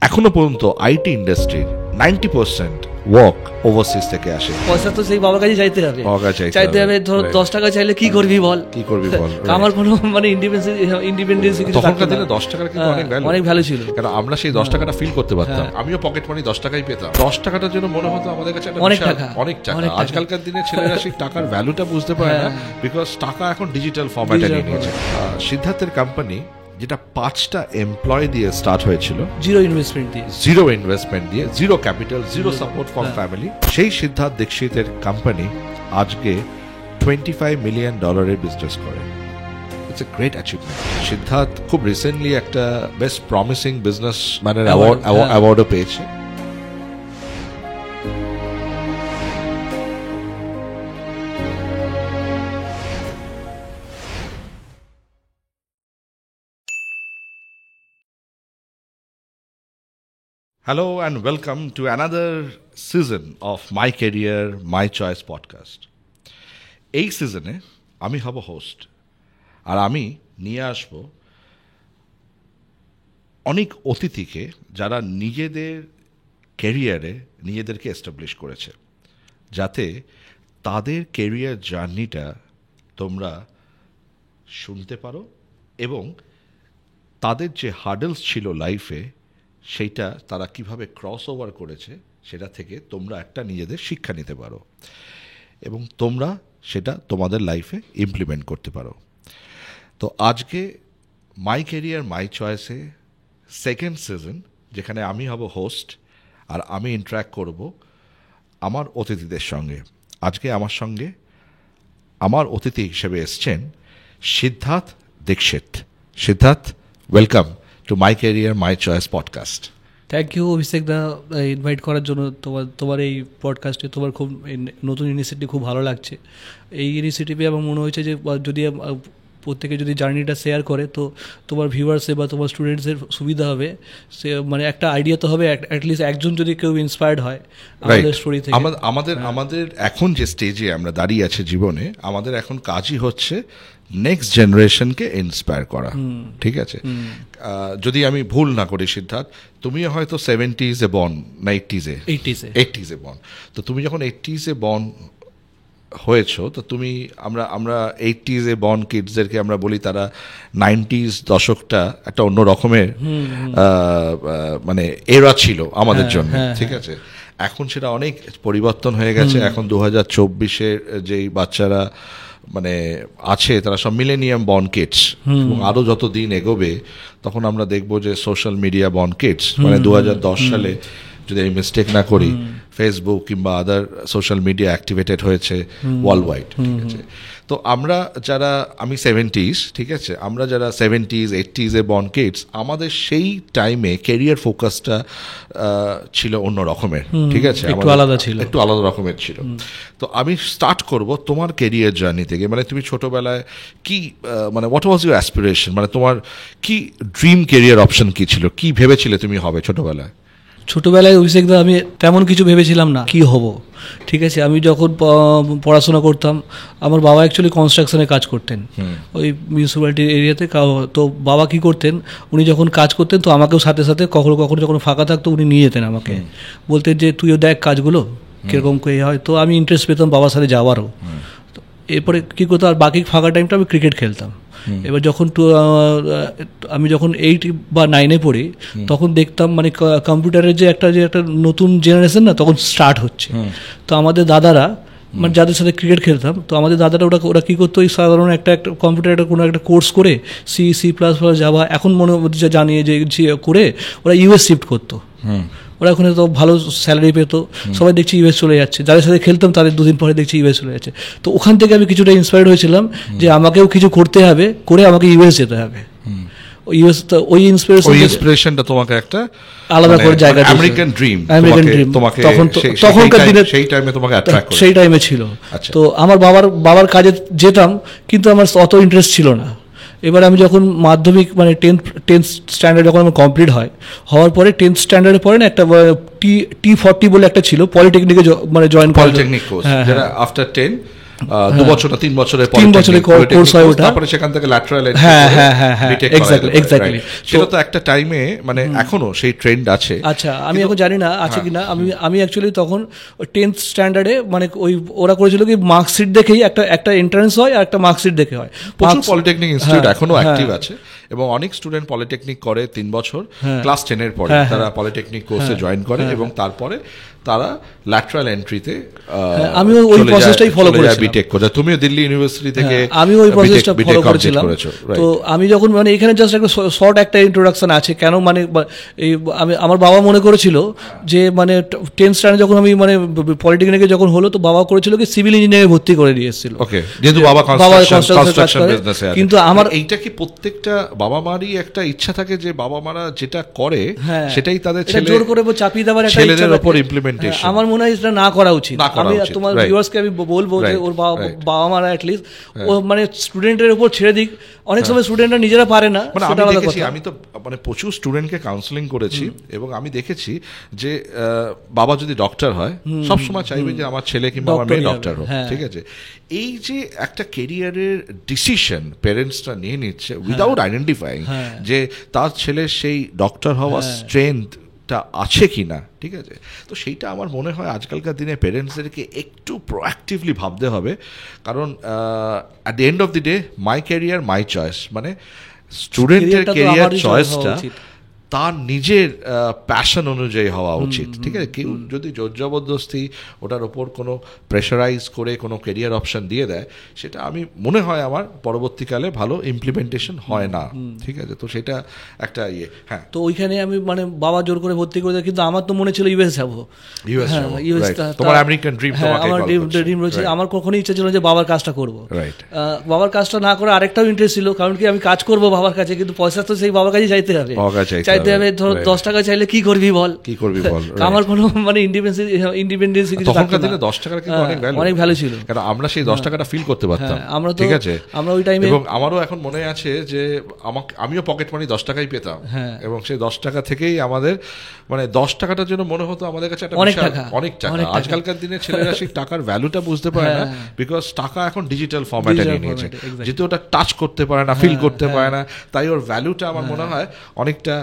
এখনো পর্যন্ত আইটি ইন্ডাস্ট্রির 90% ওয়ার্ক ওভারসিজ থেকে আসে। পয়সা তো সেই বাবার কাছে চাইতে হবে, চাইতে হবে। ধর 10 টাকা চাইলে কি করবি বল, আমার কোনো মানে ইন্ডিপেন্ডেন্স তখনকার দিনে 10 টাকার কিন্তু অনেক ভ্যালু ছিল, কারণ আমরা সেই 10 টাকাটা ফিল করতে পারতাম। আমিও পকেট মানি 10 টাকাই পেতাম। 10 টাকাটার জন্য মনে হতো আমাদের কাছে অনেক টাকা। আজকালকার দিনে ছেলেরা সেই টাকার ভ্যালুটা বুঝতে পারে না, বিকজ টাকা এখন ডিজিটাল ফরম্যাটে নিয়ে নিয়েছে। সিদ্ধার্থের কোম্পানি যেটা 5টা এমপ্লয় দিয়ে স্টার্ট হয়েছিল, জিরো ইনভেস্টমেন্ট দিয়ে, zero capital, zero support from family, সেই সিদ্ধার্থ দীক্ষিতের কোম্পানি আজকে $25 মিলিয়ন বিজনেস করে। It's a great achievement. Siddharth খুব রিসেন্টলি একটা বেস্ট প্রমিসিং বিজনেস ম্যানের অ্যাওয়ার্ডও পেয়েছে। Hello and welcome to another season of My Career, My Choice podcast. এই সিজনে আমি হব হোস্ট, আর আমি নিয়ে আসব অনেক অতিথিকে যারা নিজেদের ক্যারিয়ারে নিজেদেরকে এস্টাবলিশ করেছে, যাতে তাদের ক্যারিয়ার জার্নিটা তোমরা শুনতে পারো এবং তাদের যে হার্ডেলস ছিল লাইফে সেইটা তারা কিভাবে ক্রস ওভার করেছে সেটা থেকে তোমরা একটা নিজেদের শিক্ষা নিতে পারো এবং তোমরা সেটা তোমাদের লাইফে ইমপ্লিমেন্ট করতে পারো। তো আজকে মাই ক্যারিয়ার মাই চয়েসে সেকেন্ড সিজন, যেখানে আমি হব হোস্ট আর আমি ইন্টারাক্ট করব আমার অতিথিদের সঙ্গে। আজকে আমার সঙ্গে আমার অতিথি হিসেবে এসছেন Siddharth Dikshit. Siddharth, welcome to my career my choice podcast. Thank you Abhishek দা ইনভাইট করার জন্য। তোমার এই পডকাস্টে তোমার খুব নতুন ইনিশিয়েটিভ খুব ভালো লাগছে। এই ইনিশিয়েটিভে আমার মনে হয়েছে যে যদি প্রত্যেকে যদি জার্নিটা শেয়ার করে তো তোমার ভিউয়ার্সে বা তোমার স্টুডেন্টসের সুবিধা হবে। সে মানে একটা আইডিয়া তো হবে, অ্যাটলিস্ট একজন যদি কেউ ইন্সপায়ার্ড হয় আমাদের স্টোরি থেকে। আমাদের এখন যে স্টেজে আমরা দাঁড়িয়ে আছি জীবনে, আমাদের এখন কাজই হচ্ছে নেক্সট জেনারেশনকে ইন্সপায়ার করা। ঠিক আছে, যদি আমি ভুল না করি সিদ্ধার্থ, তুমিও হয়তো 70s বর্ন না 80s বর্ন। তো তুমি যখন 80s বর্ন হয়েছো, তো তুমি আমরা 80s বর্ন কিডসদেরকে আমরা বলি তারা 90s দশকটা একটা অন্য রকমের মানে এরা ছিল আমাদের জন্য। ঠিক আছে, এখন সেটা অনেক পরিবর্তন হয়ে গেছে। এখন 2024-এর যেই বাচ্চারা মানে আছে তারা সব মিলেনিয়াম বর্ন কিডস, এবং আরো যত দিন এগোবে তখন আমরা দেখবো যে সোশ্যাল মিডিয়া বর্ন কিডস, মানে 2010 সালে যদি আমি মিস্টেক না করি ফেসবুক কিংবা আদার সোশ্যাল মিডিয়া অ্যাক্টিভেটেড হয়েছে ওয়ার্ল্ড ওয়াইড। ঠিক আছে, তো আমরা যারা আমি 70s, ঠিক আছে, আমরা যারা 70s 80s বর্ন কিডস, আমাদের সেই টাইমে ক্যারিয়ার ফোকাসটা ছিল অন্য রকমের। ঠিক আছে, একটু আলাদা রকমের ছিল। তো আমি স্টার্ট করব তোমার ক্যারিয়ার জার্নি থেকে। মানে তুমি ছোটবেলায় কি মানে হোয়াট ওয়াজ ইউর অ্যাসপিরেশন, মানে তোমার কি ড্রিম ক্যারিয়ার অপশন কি ছিল, কি ভেবেছিলে তুমি হবে ছোটবেলায়? অভিষেক দা আমি তেমন কিছু ভেবেছিলাম না কি হব। ঠিক আছে, আমি যখন পড়াশোনা করতাম, আমার বাবা অ্যাকচুয়ালি কনস্ট্রাকশনে কাজ করতেন ওই মিউনিসিপ্যালিটি এরিয়াতে। তো বাবা কি করতেন, উনি যখন কাজ করতেন তো আমাকেও সাথে সাথে কখনো কখনো যখন ফাঁকা থাকতো উনি নিয়ে যেতেন আমাকে, বলতেন যে তুইও দেখ কাজগুলো কীরকম করে হয়। তো আমি ইন্টারেস্ট পেতাম বাবার সাথে যাওয়ারও। এরপরে কী করতাম, আর বাকি ফাঁকা টাইমটা আমি ক্রিকেট খেলতাম। এবার যখন আমি যখন 8 বা 9-এ পড়ি তখন দেখতাম মানে কম্পিউটারের যে একটা নতুন জেনারেশন না তখন স্টার্ট হচ্ছে। তো আমাদের দাদারা মানে যাদের সাথে ক্রিকেট খেলতাম, তো আমাদের দাদারা ওরা কী করতো, ওই সাধারণ একটা কম্পিউটার কোনো একটা কোর্স করে C++ জাভা এখন মনে হচ্ছে জানিয়ে যে করে ওরা ইউএস শিফট করতো। ওরা ওখানে তো ভালো স্যালারি পেত, সবাই দেখছি ইউএস চলে যাচ্ছে, যাদের সাথে খেলতাম তাদের 2 দিন পরে দেখছি ইউএস চলে যাচ্ছে। তো ওখান থেকে আমি কিছুটা ইন্সপায়ার্ড হয়েছিলাম যে আমাকেও কিছু করতে হবে, করে আমাকে ইউএস যেতে হবে। ওই ইন্সপিরেশনটা তোমাকে একটা আলাদা করে জায়গা, আমেরিকান ড্রিম তোমাকে তখনকার দিনে সেই টাইমে ছিল। তো আমার বাবার কাজে যেতাম, কিন্তু আমার অত ইন্টারেস্ট ছিল না। এবার আমি যখন মাধ্যমিক মানে 10th স্ট্যান্ডার্ড যখন আমার কমপ্লিট হওয়ার পরে 10th স্ট্যান্ডার্ডে পরে না একটা T40 বলে একটা ছিল পলিটেকনিকে মানে জয়েন পলিটেকনিক কোর্স, যেটা আফটার 10 2 বছর না 3 বছরের 3 বছরের কোর্স হয় ওটা, তারপরে সেখান থেকে ল্যাটারাল এক্স্যাক্টলি। সেটা তো একটা টাইমে মানে এখনো সেই ট্রেন্ড আছে। আচ্ছা, আমি এখন জানি না আছে কিনা। আমি অ্যাকচুয়ালি তখন 10th স্ট্যান্ডার্ডে মানে ওই ওরা করেছিল কি মার্কশিট দেখেই একটা এন্ট্রান্স হয় আর একটা মার্কশিট দেখে হয়। প্রচুর পলিটেকনিক ইনস্টিটিউট এখনো অ্যাক্টিভ আছে এবং অনেক স্টুডেন্ট পলিটেকনিক করে 3 বছর, ক্লাস 10 এর পরে তারা পলিটেকনিক কোর্সে জয়েন করে এবং তারপরে তারা ল্যাটারাল এন্ট্রিতে আমিও ওই প্রসেসটাই ফলো করেছিলাম। বিটেক করে তুমিও দিল্লি ইউনিভার্সিটি থেকে আমি ওই প্রসেসটা ফলো করেছিলাম। তো আমি যখন মানে এখানে জাস্ট একটা শর্ট একটা ইন্ট্রোডাকশন আছে কেন মানে এই আমার বাবা মনে করেছিল যে মানে 10th স্ট্যান্ডার্ডে যখন আমি মানে পলিটেকনিকে যখন হলো তো বাবা করেছিল কি সিভিল ইঞ্জিনিয়ারিং ভর্তি করে দিয়েছিল। ওকে, যেহেতু বাবা কনস্ট্রাকশন বিজনেসে আছে। কিন্তু আমার এইটা কি প্রত্যেকটা বাবা মারই একটা ইচ্ছা থাকে যে বাবা মারা যেটা করে সেটাই তাদের ছেলে জোর করে চাপিয়ে দেওয়ার একটা ইচ্ছা ছেলেদের উপর ইমপ্লিমেন্টেশন। আমার মনে হয় এটা না করা উচিত। আমি তোমার ভিউয়ার্সকে আমি বলবো যে ওর বাবা মারা অ্যাটলিস্ট ও মানে স্টুডেন্টের উপর ছেড়ে দিক। অনেক সময় স্টুডেন্টরা নিজেরা পারে না। আমি তো মানে প্রচুর স্টুডেন্টকে কাউন্সেলিং করেছি এবং আমি দেখেছি যে বাবা যদি ডক্টর হয় সবসময় চাইবে যে আমার ছেলে কিংবা আমার মেয়ে ডক্টর হোক, ঠিক আছে। এই যে একটা কেরিয়ারের ডিসিশন প্যারেন্টসরা নিয়ে নিচ্ছে উইদাউট আইডেন্টিফাইং যে তার ছেলের সেই ডক্টর হওয়ার স্ট্রেংথ আছে কিনা, ঠিক আছে। তো সেইটা আমার মনে হয় আজকালকার দিনে প্যারেন্টসদেরকে একটু প্রোঅ্যাক্টিভলি ভাবতে হবে, কারণ at the end of the day my career my choice, মানে স্টুডেন্টের ক্যারিয়ার চয়েসটা তার নিজের প্যাশন অনুযায়ী হওয়া উচিত, ঠিক আছে। কেউ যদি জোর জবরদস্তি ওটার ওপর কোনো প্রেশারাইজ করে কোনো ক্যারিয়ার অপশন দিয়ে দেয়, সেটা আমি মনে হয় আমার পরবর্তীকালে ভালো ইমপ্লিমেন্টেশন হয় না, ঠিক আছে। তো সেটা একটা হ্যাঁ। তো ওইখানে আমি মানে বাবা জোর করে ভর্তি করে দেয়, কিন্তু আমার তো মনে ছিল ইউএস যাবো। তোমার আমেরিকান ড্রিম, আমার ড্রিম রয়েছে। আমার কখনোই ইচ্ছা ছিল যে বাবার কাজটা করবো। বাবার কাজটা না করে আরেকটাও ইন্টারেস্ট ছিল, কারণ কি আমি কাজ করবো বাবার কাছে, কিন্তু পয়সা তো সেই বাবার কাছে চাইতে হবে। চাইতে হবে, ধর 10 টাকা চাইলে কি করবি বল, আমার কোনো মানে ইন্ডিপেন্ডেন্স তখনকার দিনে 10 টাকার কিন্তু অনেক ভ্যালু ছিল, কারণ আমরা সেই 10 টাকাটা ফিল করতে পারতাম, ঠিক আছে। আমরা ওই টাইমে, এবং আমারও এখন মনে আছে যে আমিও পকেট মানি 10 টাকাই পেতাম, এবং সেই 10 টাকা থেকেই আমাদের মানে 10 টাকাটার জন্য মনে হতো আমাদের কাছে একটা অনেক টাকা। আজকালকার দিনে ছেলেরা সেই টাকার ভ্যালুটা বুঝতে পারে না, বিকজ টাকা এখন ডিজিটাল ফরম্যাটে নিয়ে নিয়েছে, যেহেতু ওটা টাচ করতে পারে না, ফিল করতে পারে না, তাই ওর ভ্যালুটা আমার মনে হয় অনেকটা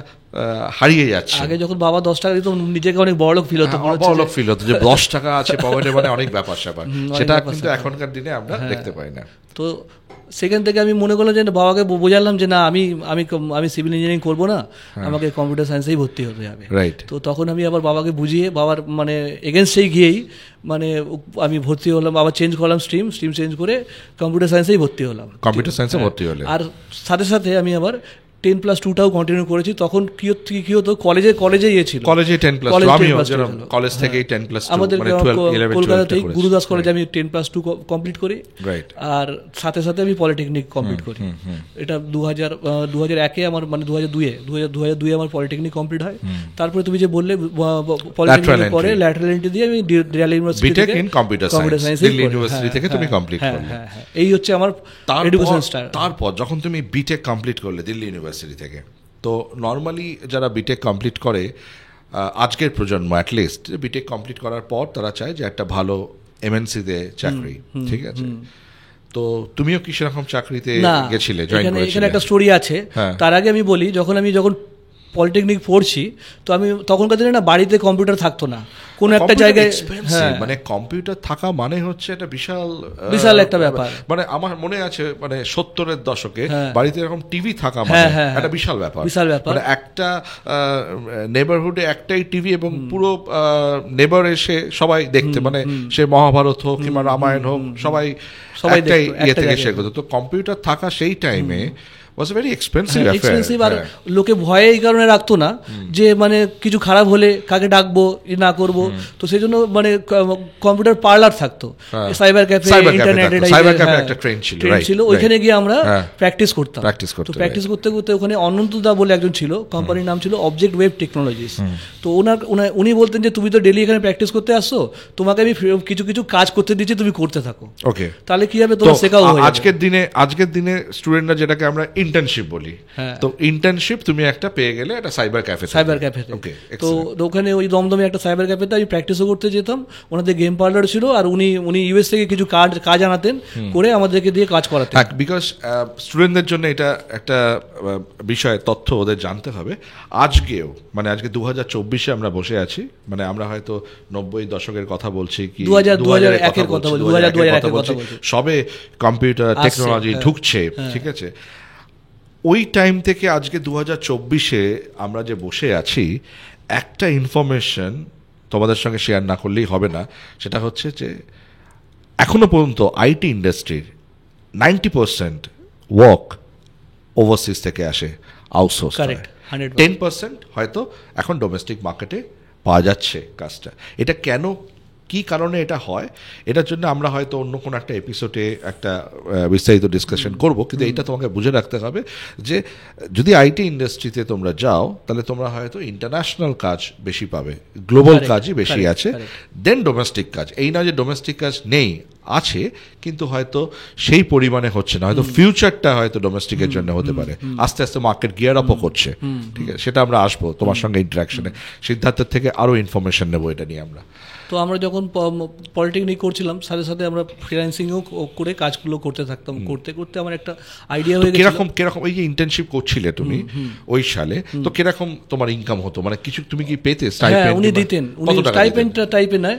হারিয়ে যাচ্ছে। আগে যখন বাবা 10 টাকা দিত নিজেকে অনেক বড়লোক ফিল হতো, বড়লোক ফিল হতো যে 10 টাকা আছে পকেটে, মানে অনেক ব্যাপার স্যাপার। সেটা কিন্তু এখনকার দিনে আমরা দেখতে পাই না। তো সেখান থেকে আমি মনে করলাম যে বাবাকে বোঝালাম যে না, আমি সিভিল ইঞ্জিনিয়ারিং করবো না, আমাকে কম্পিউটার সায়েন্সেই ভর্তি হতে হবে। তো তখন আমি আবার বাবাকে বুঝিয়ে বাবার মানে এগেনস্টেই গিয়েই মানে আমি ভর্তি হলাম, আবার চেঞ্জ করলাম স্ট্রিম চেঞ্জ করে কম্পিউটার সায়েন্সেই ভর্তি হলাম। কম্পিউটার সায়েন্সে ভর্তি হলে আর সাথে সাথে আমি আবার 10+2টাও কন্টিনিউ করেছি। তখন কি হতো, কলেজে ছিল, কলেজে 10+2, আমিও কলেজ থেকেই 10+2 আমাদের কলকাতাতেই গুরুদাস কলেজে আমি 10+2 কমপ্লিট করি, আর সাথে সাথে আমি পলিটেকনিক কমপ্লিট করি। এটা 2001-এ আমার মানে 2002-এ আমার পলিটেকনিক কমপ্লিট হয়। তারপরে তুমি যে বললে পলিটেকনিক পরে ল্যাটারাল এন্ট্রি দিয়ে আমি Delhi university BTech in computer science Delhi university থেকে তুমি কমপ্লিট করলে। এই হচ্ছে আমার এডুকেশন স্টার। তারপর যখন তুমি বিটেক কমপ্লিট করলে দিল্লি ইউনিভার্সিটি থেকে, তো নর্মালি যারা বিটেক কমপ্লিট করে আজকের প্রজন্ম অ্যাটলিস্ট বিটেক কমপ্লিট করার পর তারা চায় যে একটা ভালো এমএনসিতে চাকরি, ঠিক আছে। তো তুমিও কি সেরকম চাকরিতে গেছিলে, জয়েন করেছিলে? এখানে একটা স্টোরি আছে। তার আগে আমি বলি, যখন পলিটেকনিক পড়ছি, তো আমি তখনকার দিনে না বাড়িতে কম্পিউটার থাকতো না, কোন একটা জায়গায়, মানে কম্পিউটার থাকা মানে হচ্ছে একটা বিশাল একটা ব্যাপার। মানে আমার মনে আছে মানে 70-এর দশকে বাড়িতে এরকম টিভি থাকা মানে একটা বিশাল ব্যাপার। মানে একটা নেবারহুডে একটাই টিভি এবং পুরো নেবার এসে সবাই দেখতে, মানে সে মহাভারত হোক কিংবা রামায়ণ হোক, সবাই একটাই ইয়ে থেকে শেখ হতো। তো কম্পিউটার থাকা সেই টাইমে was a very expensive affair. আর লোকে ভয়ে এই কারণে রাখতো না যে মানে কিছু খারাপ হলে কাকে ডাকবো না করবো, তো সেই জন্য মানে কম্পিউটার পার্লার থাকতো, সাইবার ক্যাফে, ইন্টারনেটে একটা ট্রেন ছিল, ওইখানে গিয়ে আমরা প্র্যাকটিস করতাম। তো প্র্যাকটিস করতে করতে ওখানে অনন্তদা বলে একজন ছিল, কোম্পানির নাম ছিল অবজেক্ট ওয়েব টেকনোলজিস। তো উনি বলতেন যে তুমি তো ডেলি এখানে প্র্যাকটিস করতে আসছো, তোমাকে আমি কিছু কাজ করতে দিচ্ছি, তুমি করতে থাকো, ওকে, তাহলে কি হবে তোমার শেখাও হয়ে যাবে। আজকের দিনে স্টুডেন্টরা যেটাকে আমরা ইন্টার্নশিপ বলি, হ্যাঁ। তো ইন্টার্নশিপ তুমি একটা পেয়ে গেলে একটা সাইবার ক্যাফে, ওকে। তো ওখানে ওই দমদমে একটা সাইবার ক্যাফেতে আমি প্র্যাকটিসও করতে যেতাম, ওনাদের গেম পার্লার ছিল, আর উনি ইউএস থেকে কিছু কাজ আনাতেন, করে আমাদেরকে দিয়ে কাজ করাতেন। বিকজ স্টুডেন্টদের জন্য এটা একটা বিষয়, তথ্য ওদের জানতে হবে। আজকেও মানে আজকে 2024-এ আমরা বসে আছি, মানে আমরা হয়তো 90 দশকের কথা বলছি, কি 2001-এর কথা বলছি, 2001-এর কথা বলছি, সবে কম্পিউটার টেকনোলজি ঢুকছে, ঠিক আছে। ওই টাইম থেকে আজকে 2024-এ আমরা যে বসে আছি, একটা ইনফরমেশন তোমাদের সঙ্গে শেয়ার না করলেই হবে না, সেটা হচ্ছে যে এখনো পর্যন্ত আইটি ইন্ডাস্ট্রির 90% ওয়ার্ক ওভারসিজ থেকে আসে, আউটসোর্স। 10% হয়তো এখন ডোমেস্টিক মার্কেটে পাওয়া যাচ্ছে কাজটা। এটা কেন, কি কারণে এটা হয়, এটার জন্য আমরা হয়তো অন্য কোনো একটা এপিসোডে একটা বিস্তারিত ডিসকাশন করব, কিন্তু এটা তোমাকে বুঝে রাখতে হবে যে যদি আইটি ইন্ডাস্ট্রিতে তোমরা যাও, তাহলে তোমরা হয়তো ইন্টারন্যাশনাল কাজ বেশি পাবে, গ্লোবাল কাজই বেশি আছে, দেন ডোমেস্টিক কাজ। এই না যে ডোমেস্টিক কাজ নেই, আছে, কিন্তু হয়তো সেই পরিমাণে হচ্ছে না, হয়তো ফিউচারটা হয়তো ডোমেস্টিকের জন্য হতে পারে, আস্তে আস্তে মার্কেট গিয়ার আপও করছে, ঠিক আছে। সেটা আমরা আসবো তোমার সঙ্গে ইন্টারাকশনে, সিদ্ধার্থের থেকে আরও ইনফরমেশন নেবো এটা নিয়ে আমরা। তো আমরা যখন পলিটেকনিক করছিলাম, সাথে সাথে আমরা ফ্রিল্যান্সিংও করে কাজগুলো করতে থাকতাম, করতে করতে আমার একটা আইডিয়া হয়ে গেছিল। কিরকম এই যে ইন্টার্নশিপ করছিলে তুমি ওই সালে, তো কিরকম তোমার ইনকাম হতো, মানে কিছু তুমি কি পেতে? হ্যাঁ, উনি দিতেন, উনি স্টাইপেন্ড টাইপের নয়,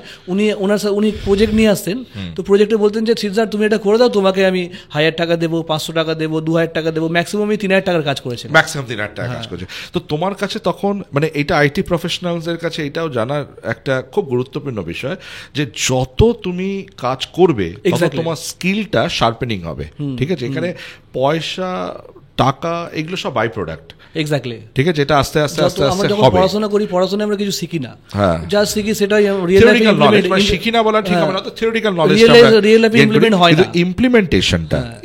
উনি প্রজেক্ট নিয়ে আসতেন, তো প্রজেক্টে বলতেন যে সিদ্ধার্থ তুমি এটা করে দাও, তোমাকে আমি 1000 টাকা দেবো, 500 টাকা দেবো, 2000 টাকা দেবো, ম্যাক্সিমাম 3000 টাকার কাজ করেছে, ম্যাক্সিমাম 3000 টাকা কাজ করেছে। তো তোমার কাছে তখন মানে এটা আইটি প্রফেশনালসদের কাছে এটাও জানার একটা খুব গুরুত্বপূর্ণ বিষয় যে যত তুমি কাজ করবে তত তোমার স্কিলটা শার্পেনিং হবে, ঠিক আছে। এখানে পয়সা, টাকা, এগুলো সব বাই প্রোডাক্ট, এক্স্যাক্টলি, ঠিক আছে। এটা আস্তে আস্তে আস্তে আমরা যখন পড়াশোনা করি, পড়াশোনা আমরা কিছু শিখি না, যা শিখি সেটা রিয়েল লাইফে ইমপ্লিমেন্ট, শিখি না বলা ঠিক হবে না, তো থিওরিটিক্যাল নলেজ রিয়েল লাইফে ইমপ্লিমেন্ট হয় না।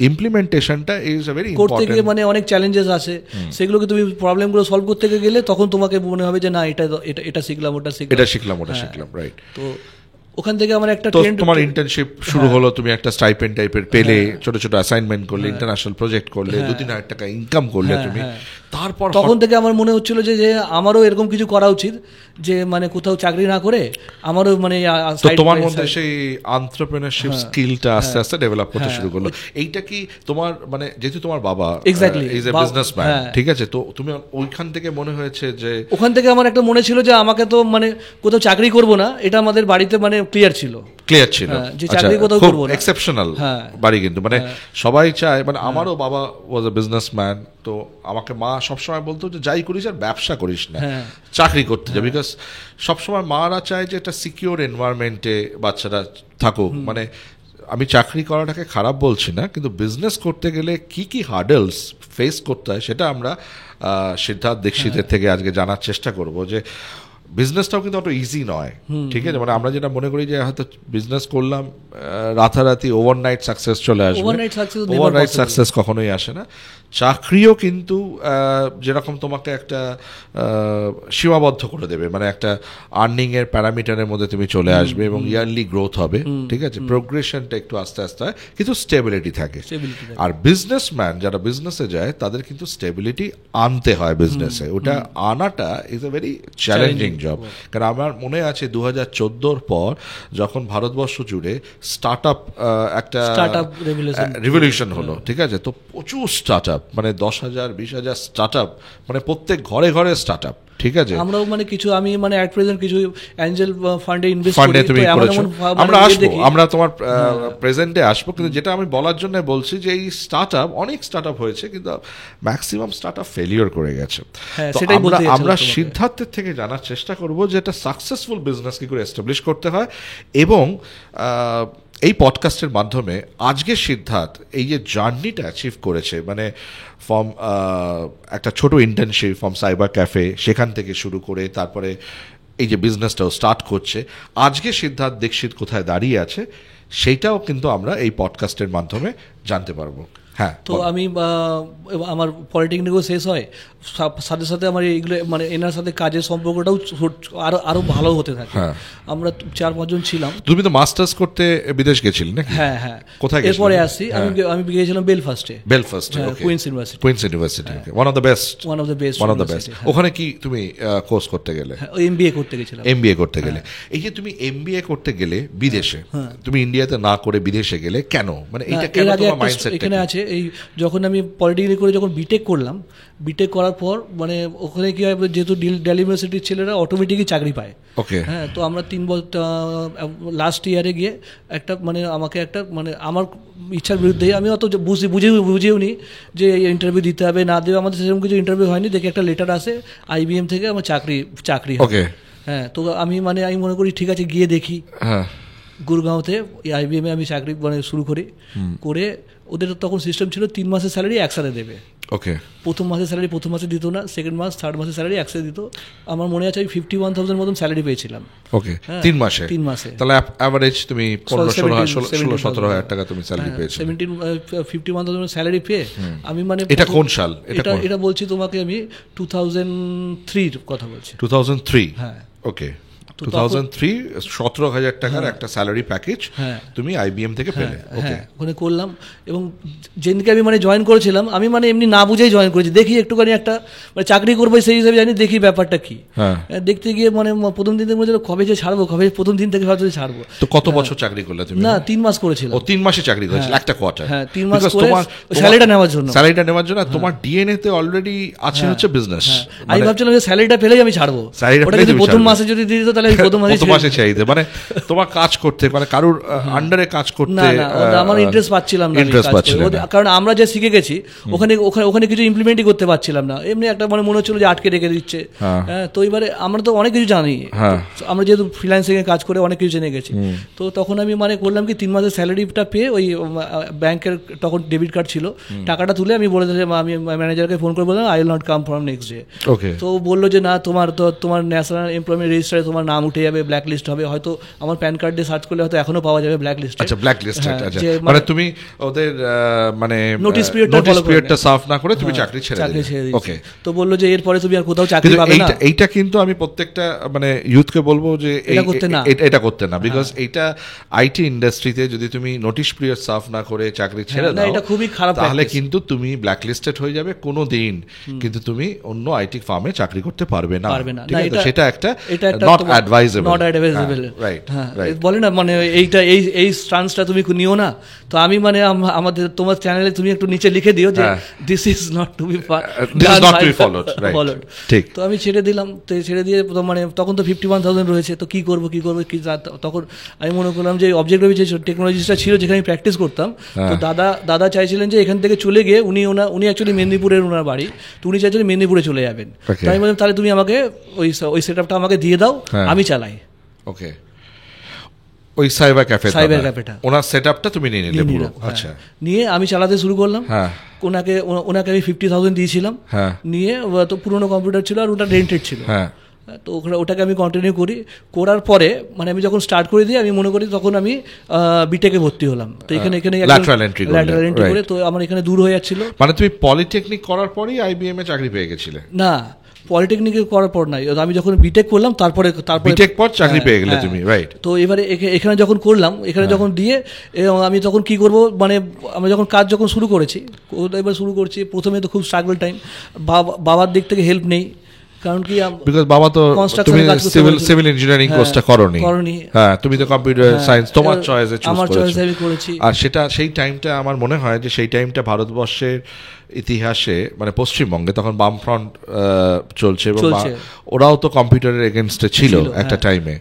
ইমপ্লিমেন্টেশনটা ইজ আ ভেরি ইম্পর্টেন্ট। করতে গিয়ে মানে অনেক চ্যালেঞ্জেস আছে, সেগুলোকে তুমি প্রবলেমগুলো সলভ করতে গেলে তখন তোমাকে মনে হবে যে না এটা শিখলাম, ওটা শিখলাম, রাইট। তো ওখান থেকে আমার একটা তোমার ইন্টার্নশিপ শুরু হলো, তুমি একটা স্টাইপেন্ড টাইপের পেলে, ছোট ছোট অ্যাসাইনমেন্ট করলে, ইন্টারন্যাশনাল প্রজেক্ট করলে, 2-3 টাকা ইনকাম করলে তুমি। তারপর তখন থেকে আমার মনে হচ্ছিল যে আমারও এরকম কিছু করা উচিত, যে মানে কোথাও চাকরি না করে আমারও মানে তোমার মধ্যে সেই এন্টারপ্রেনারশিপ স্কিলটা আস্তে আস্তে ডেভেলপ করতে শুরু করলো। এইটা কি তোমার মানে, যেহেতু তোমার বাবা ইজ এ বিজনেসম্যান, ঠিক আছে, তো তুমি ওইখান থেকে মনে হয়েছে যে, ওখান থেকে আমার একটা মনে ছিল যে আমাকে তো মানে কোথাও চাকরি করব না, এটা আমাদের বাড়িতে মানে ক্লিয়ার ছিল যে চাকরি কোথাও করব না। এক্সেপশনাল বাড়ি, কিন্তু মানে সবাই চায়, মানে আমারও বাবা ওয়াজ এ বিজনেসম্যান, তো আমাকে মা সবসময় বলতো যে যাই করিস আর ব্যবসা করিস না, চাকরি করতে যা, বিকজ সবসময় মারা চায় যে একটা সিকিউর এনভায়রনমেন্টে বাচ্চারা থাকুক। মানে আমি চাকরি করাটাকে খারাপ বলছি না, কিন্তু বিজনেস করতে গেলে কি কি হার্ডেলস ফেস করতে হয় সেটা আমরা সিদ্ধার্থ দীক্ষিতের থেকে আজকে জানার চেষ্টা করব, যে বিজনেসটাও কিন্তু অত ইজি নয়, ঠিক আছে। মানে আমরা যেটা মনে করি যে হয়তো বিজনেস করলাম, রাতারাতি ওভারনাইট সাকসেস চলে আসবে, ওভারনাইট সাকসেস কখনোই আসে না। চাকরিও কিন্তু যেরকম তোমাকে একটা সীমাবদ্ধ করে দেবে, মানে একটা আর্নিং এর প্যারামিটারের মধ্যে তুমি চলে আসবে এবং ইয়ারলি গ্রোথ হবে, ঠিক আছে, প্রোগ্রেশনটা একটু আস্তে আস্তে হয়, কিন্তু স্টেবিলিটি থাকে। আর বিজনেসম্যান যারা বিজনেসে যায় তাদের কিন্তু স্টেবিলিটি আনতে হয় বিজনেসে, ওটা আনাটা is a very challenging job. কারণ আমার মনে আছে 2014 পর যখন ভারতবর্ষ জুড়ে স্টার্ট আপ একটা রিভলিউশন হলো, ঠিক আছে, তো প্রচুর স্টার্ট আপ, মানে 10,000 20,000 স্টার্ট আপ, মানে প্রত্যেক ঘরে ঘরে স্টার্ট আপ, ঠিক আছে। আমরাও মানে কিছু, আমি মানে অ্যাট প্রেজেন্ট কিছু অ্যাঞ্জেল ফান্ডে ইনভেস্ট করি, তুমি করেছো, আমরা আসবো, আমরা তোমার প্রেজেন্টে আসবো, কিন্তু যেটা আমি বলার জন্য বলছি যে এই স্টার্ট আপ, অনেক স্টার্ট আপ হয়েছে, কিন্তু ম্যাক্সিমাম স্টার্ট আপ ফেলিওর করে গেছে। আমরা সিদ্ধার্থের থেকে জানার চেষ্টা করবো যে একটা সাকসেসফুল বিজনেস কি করে এস্টাবলিশ করতে হয়, এবং এই পডকাস্টের মাধ্যমে আজকে সিদ্ধার্থ এই যে জার্নিটা অ্যাচিভ করেছে, মানে ফ্রম একটা ছোট ইন্টার্নশিপ ফ্রম সাইবার ক্যাফে, সেখান থেকে শুরু করে তারপরে এই যে বিজনেসটাও স্টার্ট করছে, আজকে সিদ্ধার্থ দীক্ষিত কোথায় দাঁড়িয়ে আছে সেইটাও কিন্তু আমরা এই পডকাস্টের মাধ্যমে জানতে পারবো। হ্যাঁ, তো আমি আমার পলিটেকনিকও শেষ হয়, সাথে সাথে আমার এইগুলো মানে এনার সাথে কাজের সম্পর্কটাও আরো ভালো হতে থাকে। আমরা 4-5 জন ছিলাম। তুমি তো মাস্টার্স করতে বিদেশ গেছিলে নাকি? হ্যাঁ হ্যাঁ। কোথায়? এরপরে আসি আমি গিয়েছিলাম বেলফাস্টে। Queen's university. Queen's university, one of the best. ওখানে কি তুমি কোর্স করতে গেলে? এমবিএ করতে গেছিলাম। এমবিএ করতে গেলে, এই যে তুমি এমবিএ করতে গেলে বিদেশে, তুমি ইন্ডিয়াতে না করে বিদেশে গেলে কেন? মানে এইটা কেন তোমার মাইন্ডসেট এখানে আছে? এই যখন আমি পলিটেকনিক করে যখন বিটেক করলাম, বিটেক করার পর মানে ওখানে কি হয়, যেহেতু দিল্লি ইউনিভার্সিটির ছেলেরা অটোমেটিকই চাকরি পায়। ওকে। হ্যাঁ, তো আমরা 3 বছর লাস্ট ইয়ারে গিয়ে একটা মানে আমাকে একটা মানে আমার ইচ্ছার বিরুদ্ধে, আমি অত বুঝেও নি যে ইন্টারভিউ দিতে হবে না দেবে, আমাদের সেরকম কিছু ইন্টারভিউ হয়নি। দেখে একটা লেটার আসে IBM থেকে, আমার চাকরি ওকে। হ্যাঁ, তো আমি মনে করি ঠিক আছে গিয়ে দেখি। হ্যাঁ, গুরগাঁওতে IBM এ আমি চাকরি মানে শুরু করি। করে ওদের তখন সিস্টেম ছিল 3 মাসের স্যালারি একসাথে দেবে। ওকে। প্রথম মাসের স্যালারি প্রথম মাসে দিত না, সেকেন্ড মাস থার্ড মাসের স্যালারি একসাথে দিত। আমার মনে আছে আমি 51,000 মতন স্যালারি পেয়েছিলাম। ওকে, 3 মাসে। তাহলে অ্যাভারেজ তুমি 15-16-17,000 টাকা তুমি স্যালারি পেয়েছো। 51,000 স্যালারি পেয়ে আমি মানে এটা কোন সাল? এটা বলছি তোমাকে আমি 2003 এর কথা বলছি। 2003? হ্যাঁ। ওকে। 2003 17,000 টাকার একটা স্যালারি প্যাকেজ তুমি IBM থেকে পেলে। ওকে, ওখানে করলাম। এবং যেদিনকে আমি মানে জয়েন করেছিলাম, আমি মানে এমনি না বুঝেই জয়েন করেছি, দেখি একটুখানি একটা মানে চাকরি করবো সেই হিসাবে জানি, দেখি ব্যাপারটা কি। দেখতে গিয়ে মানে প্রথম দিন থেকে মনে হচ্ছিল কবে যে ছাড়বো, প্রথম দিন থেকে ভাবছি ছাড়বো। তো কত বছর চাকরি করলে তুমি? না, 3 মাস করেছিলাম। 3 মাসে চাকরি করেছিল, একটা কোয়ার্টার। হ্যাঁ, 3 মাস করে স্যালারিটা নেওয়ার জন্য। তোমার ডিএনএ তে অলরেডি আছে হচ্ছে বিজনেস। আমি ভাবছিলাম যে স্যালারিটা পেলেই আমি ছাড়বো। ওটা যদি প্রথম মাসে যদি দিয়ে দিত তাহলে আমি প্রথম মাসে চাইতে, মানে তোমার কাজ করতে, মানে কারোর আন্ডারে কাজ করতে আমার ইন্টারেস্ট পাচ্ছিলাম না, কারণ আমরা যা শিখে গেছি ওখানে কিছু ইমপ্লিমেন্টই করতে পারছিলাম না। এমনি একটা মানে মনে হচ্ছিল যে আটকে রেখে দিচ্ছে। তো এবারে আমরা তো অনেক কিছু জানি, আমরা যেহেতু ফ্রিল্যান্সিং এ কাজ করে অনেক কিছু জেনে গেছি। তো তখন আমি মানে করলাম কি 3 মাসের স্যালারিটা পেয়ে ওই ব্যাংকের তখন ডেবিট কার্ড ছিল, টাকাটা তুলে আমি বলে দিলাম, আমি ম্যানেজারকে ফোন করে বললাম I will not come from next day. তো বললো যে না, তোমার ন্যাশনাল এমপ্লয়মেন্ট রেজিস্টারে তোমার নাম উঠে যাবে, ব্ল্যাক লিস্ট হবে, হয়তো আমার প্যান কার্ড দিয়ে সার্চ করলে হয়তো এখনো পাওয়া যাবে ব্ল্যাক লিস্ট। আচ্ছা, ব্ল্যাক লিস্ট। মানে তুমি ওদের মানে নোটিস পিরিয়ডটা সার্ভ না করে তুমি চাকরি ছেড়ে দিলে। ওকে। তো বললো যে এরপরে তুমি আর কোথাও চাকরি পাবে না। এইটা কিন্তু আমি প্রত্যেকটা মানে ইউথকে বলবো যে এটা করতে না, বিকজ এইটা আইটি ইন্ডাস্ট্রিতে যদি তুমি নোটিশ পিরিয়ড সার্ভ না করে চাকরি ছেড়ে দাও, এটা খুবই খারাপ, তাহলে কিন্তু তুমি ব্ল্যাক লিস্টেড হয়ে যাবে কোনো দিন, কিন্তু তুমি অন্য আইটি ফার্মে চাকরি করতে পারবে না। সেটা একটা নট অ্যাডভাইজেবল। রাইট, বলে না মানে এই স্টান্সটা তুমি নিও না। তো আমি মানে আমাদের তোমার চ্যানেলে তুমি একটু নিচে লিখে দিও যে this is not to be followed. ঠিক। তো আমি ছেড়ে দিলাম। তো ছেড়ে দিয়ে মানে তখন তো 51,000 রয়েছে, তো কি করবো তখন আমি মনে করলাম যে অবজেক্টিভ যে টেকনোলজিটা ছিল যেখানে আমি প্র্যাকটিস করতাম, তো দাদা চাইছিলেন যে এখান থেকে চলে গিয়ে উনি অ্যাকচুয়ালি মেদিনীপুরের ওনার বাড়ি, তো উনি চাইছিলেন মেদিনীপুরে চলে যাবেন। তাই বললাম তাহলে তুমি আমাকে ওই সেটআপটা আমাকে দিয়ে দাও, আমি চালাই। ওকে। ওই সাইবার ক্যাফেটা ওনার সেটআপটা তুমি নিয়ে নিলে পুরো? আচ্ছা। নিয়ে আমি চালাতে শুরু করলাম। ওনাকে আমি 50,000 দিয়েছিলাম। নিয়ে তো পুরোনো কম্পিউটার ছিল আর ওটা রেন্টেড ছিল। তো ওটাকে আমি কন্টিনিউ করার পরে মানে আমি যখন স্টার্ট করে দিই, আমি মনে করি তখন আমি বিটেকে ভর্তি হলাম। তো এখানে ল্যাটারাল এন্ট্রি করে তো আমার এখানে দূর হয়ে যাচ্ছিল। মানে তুমি পলিটেকনিক করার পরেই IBM এ চাকরি পেয়ে গেছিলে? না, পলিটেকনিক করার পর নাই, আমি যখন বিটেক করলাম তারপরে বিটেক পর চাকরি পেয়ে গেলে তুমি। রাইট। তো এবারে এখানে যখন করলাম, এখানে যখন দিয়ে আমি তখন কি করব, মানে আমি যখন কাজ শুরু করেছি, এবার শুরু করছি, প্রথমে তো খুব স্ট্রাগল টাইম, বাবার দিক থেকে হেল্প নেই, কারণ কি বিকজ বাবা তো তুমি সিভিল ইঞ্জিনিয়ারিং কোর্সটা করনি। হ্যাঁ, তুমি তো কম্পিউটার সায়েন্স তোমার চয়েসে চুজ করেছি। আর সেই টাইমটা আমার মনে হয় যে সেই টাইমটা ভারতবর্ষের ইতিহাসে মানে পশ্চিমবঙ্গে তখন বামফ্রন্ট চলছে এবং ওরাও তো কম্পিউটারের এগেইনস্টে ছিল একটা টাইমে।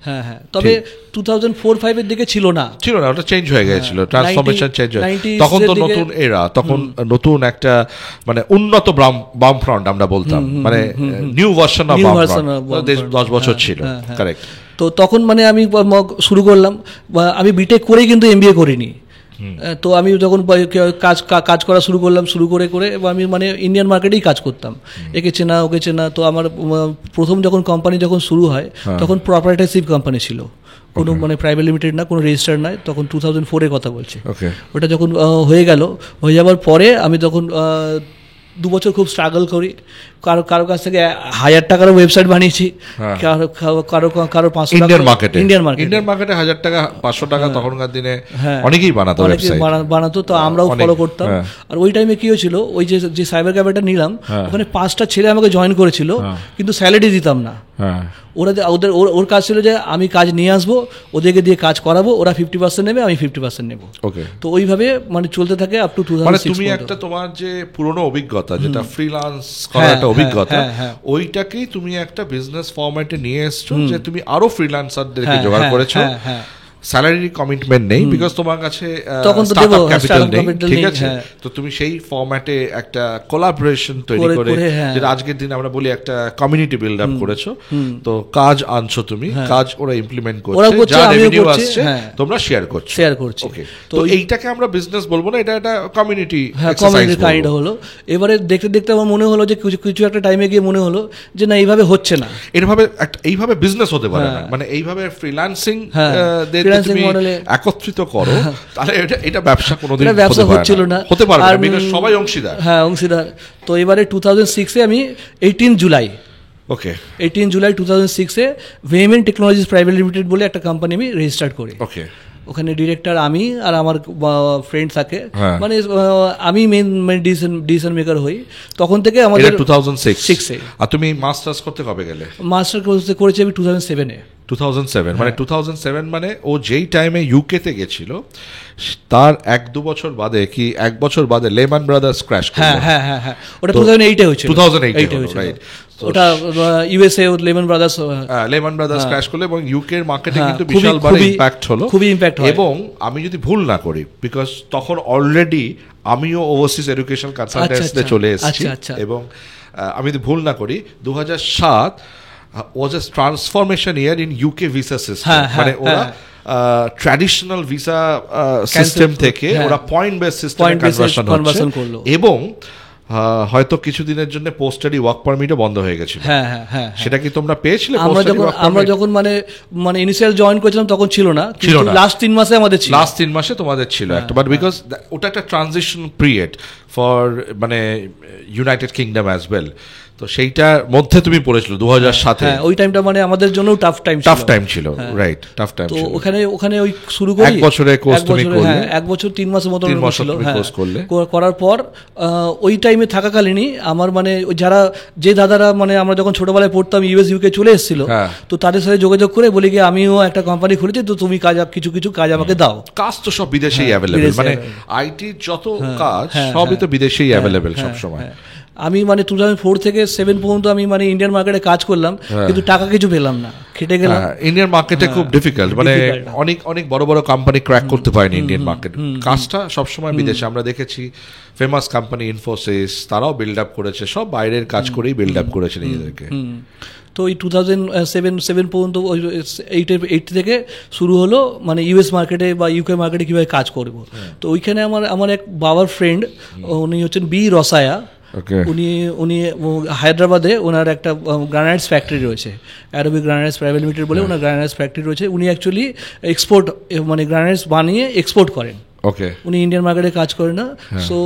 তবে 2004-05 এর দিকে ছিল না, ওটা চেঞ্জ হয়ে গেছিল, ট্রান্সফরমেশন চেঞ্জ হয়ে। তখন তো নতুন এরা, তখন নতুন একটা মানে উন্নত বামফ্রন্ট আমরা বলতাম, মানে নিউ ভার্সন অফ বামফ্রন্ট 10 বছর ছিল। কারেক্ট। তো তখন মানে আমি শুরু করলাম, আমি বিটেক করেই কিন্তু MBA করিনি, তো আমি যখন কাজ করা শুরু করে এবং আমি মানে ইন্ডিয়ান মার্কেটেই কাজ করতাম, একে চেনা ওকে চেনা। তো আমার প্রথম যখন কোম্পানি শুরু হয় তখন প্রপার্টারশিপ কোম্পানি ছিল, কোনো মানে প্রাইভেট লিমিটেড না, কোনো রেজিস্টার্ড নয়, তখন 2004-এর কথা বলছি। ওটা যখন হয়ে যাওয়ার পরে আমি তখন 2 বছর খুব স্ট্রাগল করি, কারো কাছ থেকে 1000 টাকারও ওয়েবসাইট বানিয়েছি, কারো 500 ইন্ডিয়ান মার্কেটে 1000 টাকা 500 টাকা তখনকার দিনে অনেকেই বানাতো, তো আমরাও ফলো করতাম। আর ওই টাইমে কি হয়েছিল, ওই যে সাইবার ক্যাফেটা নিলাম ওখানে 5টা ছেলে আমাকে জয়েন করেছিল, কিন্তু স্যালারি দিতাম না। ওর কাজ ছিল যে আমি কাজ নিয়ে আসবো, ওদেরকে দিয়ে কাজ করাবো, ওরা 50% নেবে, আমি 50% নেবো। তো ওইভাবে মানে চলতে থাকে আপ টু 2006। তুমি একটা তোমার যে পুরনো অভিজ্ঞতা, যেটা ফ্রিল্যান্স করার একটা অভিজ্ঞতা, ওইটাকেই তুমি একটা বিজনেস ফরম্যাটে নিয়ে এসছো, যে তুমি আরো ফ্রিল্যান্সারদেরকে জোগাড় করেছো। স্যালারি কমিটমেন্ট নেই, বিকজ তোমার কাছে স্টার্টআপ ক্যাপিটাল নেই, ঠিক আছে? তো তুমি সেই ফরম্যাটে একটা কোলাবোরেশন তৈরি করে, যেটা আজকের দিনে আমরা বলি একটা কমিউনিটি বিল্ড আপ করেছো। তো কাজ আনছো তুমি, কাজ ওরা ইমপ্লিমেন্ট করছে, যা রেভিনিউ আসছে তোমরা শেয়ার করছো। ওকে, তো এইটাকে আমরা বিজনেস বলবো না, এটা একটা কমিউনিটি কাইন্ড হলো। এবারে দেখতে দেখতে আমার মনে হলো যে কিছু একটা টাইমে গিয়ে মনে হলো যে না, এইভাবে হচ্ছে না, এইভাবে বিজনেস হতে পারে না। মানে এইভাবে ফ্রিল্যান্সিং একত্রিত করো, তাহলে এটা ব্যবসা কোনোদিন হতে পারবে না, বিকজ সবাই অংশীদার। তো এবারে 2006-এ আমি 18 জুলাই 2006-এ ভেহেমেন্ট টেকনোলজিস প্রাইভেট লিমিটেড বলে একটা কোম্পানি আমি রেজিস্টার করি। ওখানে ডিরেক্টর আমি আর আমার ফ্রেন্ড থাকে, মানে আমি মেন ডিসিশন মেকার হই। তখন থেকে আমাদের 2006-এ। আর তুমি মাস্টার্স করতে কবে গেলে? মাস্টার করেছি আমি 2007-এ। 2007 মানে 2007 মানে ও যেই টাইমে ইউকেতে গেছিল তার 1-2 বছর বাদে কি 1 বছর বাদে লেমন ব্রাদার্স ক্র্যাশ করলো। হ্যাঁ ওটা 2008-এ হয়েছিল। 2008-এ রাইট। ওটা ইউএসএ লেমন ব্রাদার্স ক্র্যাশ করলো এবং ইউকের মার্কেটে কিন্তু বিশাল বড় ইমপ্যাক্ট হলো, খুবই ইমপ্যাক্ট হয়। এবং আমি যদি ভুল না করি, বিকজ তখন অলরেডি আমিও ওভারসিজ এডুকেশন কনসালটেন্সিতে চলে এসেছি, এবং আমি যদি ভুল না করি 2007 was a transformation year in UK visa system. মানে ওরা ট্র্যাডিশনাল ভিসা সিস্টেম থেকে ওরা পয়েন্ট বেস সিস্টেমে কনভার্সন করলো, এবং হয়তো কিছুদিনের জন্য পোস্ট স্টাডি ওয়ার্ক পারমিটও বন্ধ হয়ে গেছিল। সেটা কি তোমরা পেয়েছিলে? আমরা যখন মানে ইনিশিয়াল জয়েন করেছিলাম তখন ছিল না, লাস্ট 3 মাসে আমাদের ছিল। লাস্ট 3 মাসে তোমাদের ছিল একটা, বাট বিকজ ওটা একটা ট্রানজিশন পিরিয়ড ফর মানে ইউনাইটেড কিংডম অ্যাজ ওয়েল। তো সেইটার মধ্যে তুমি পড়েছিল 2007-এ। ওই টাইমটা মানে আমাদের জন্য টাফ টাইম ছিল, রাইট, টাফ টাইম ছিল। ওখানে ওই শুরু করি 1 বছরের কোর্স তুমি করলে, 1 বছর 3 মাসের মতো ছিল। কোর্স করলে, করার পর ওই টাইমে থাকাকালীনই আমার মানে যে দাদারা মানে আমরা যখন ছোটবেলায় পড়তাম ইউএস ইউকে চলে এসেছিল, তো তাদের সাথে যোগাযোগ করে বলি কি আমিও একটা কোম্পানি খুলেছি, তো তুমি কিছু কাজ আমাকে দাও। কাজ তো সব বিদেশেই অ্যাভেলেবল, মানে আইটি যত কাজ সবই তো বিদেশেই অ্যাভেলেবল সব সময়। আমি মানে 2004 থেকে 7 পর্যন্ত আমি মানে ইন্ডিয়ান মার্কেটে কাজ করলাম, কিন্তু টাকা কিছু পেলাম না, খেটে গেলাম। ইন্ডিয়ান মার্কেটে খুব ডিফিকাল্ট, মানে অনেক বড় কোম্পানি ক্র্যাক করতে পারেনি ইন্ডিয়ান মার্কেট। কাজটা সবসময় বিদেশে। আমরা দেখেছি ফেমাস কোম্পানি ইনফোসিস, তারাও বিল্ড আপ করেছে, সব বাইরের কাজ করেই বিল্ড আপ করেছে নিজেদেরকে। তো এই 2007 পর্যন্ত 8 থেকে শুরু হলো মানে ইউএস মার্কেটে বা ইউকে মার্কেটে কীভাবে কাজ করব। তো ওইখানে আমার এক বাবার ফ্রেন্ড, উনি হচ্ছেন বি রসায়া। উনি হায়দ্রাবাদে ওনার একটা গ্রানাইটস ফ্যাক্টরি রয়েছে, অ্যারোবিক গ্রানাইটস প্রাইভেট লিমিটেড বলে ওনার গ্রানাইটস ফ্যাক্টরি রয়েছে। উনি অ্যাকচুয়ালি এক্সপোর্ট মানে গ্রানাইটস বানিয়ে এক্সপোর্ট করেন। উনি ইন্ডিয়ান মার্কেটে কাজ করেন না। So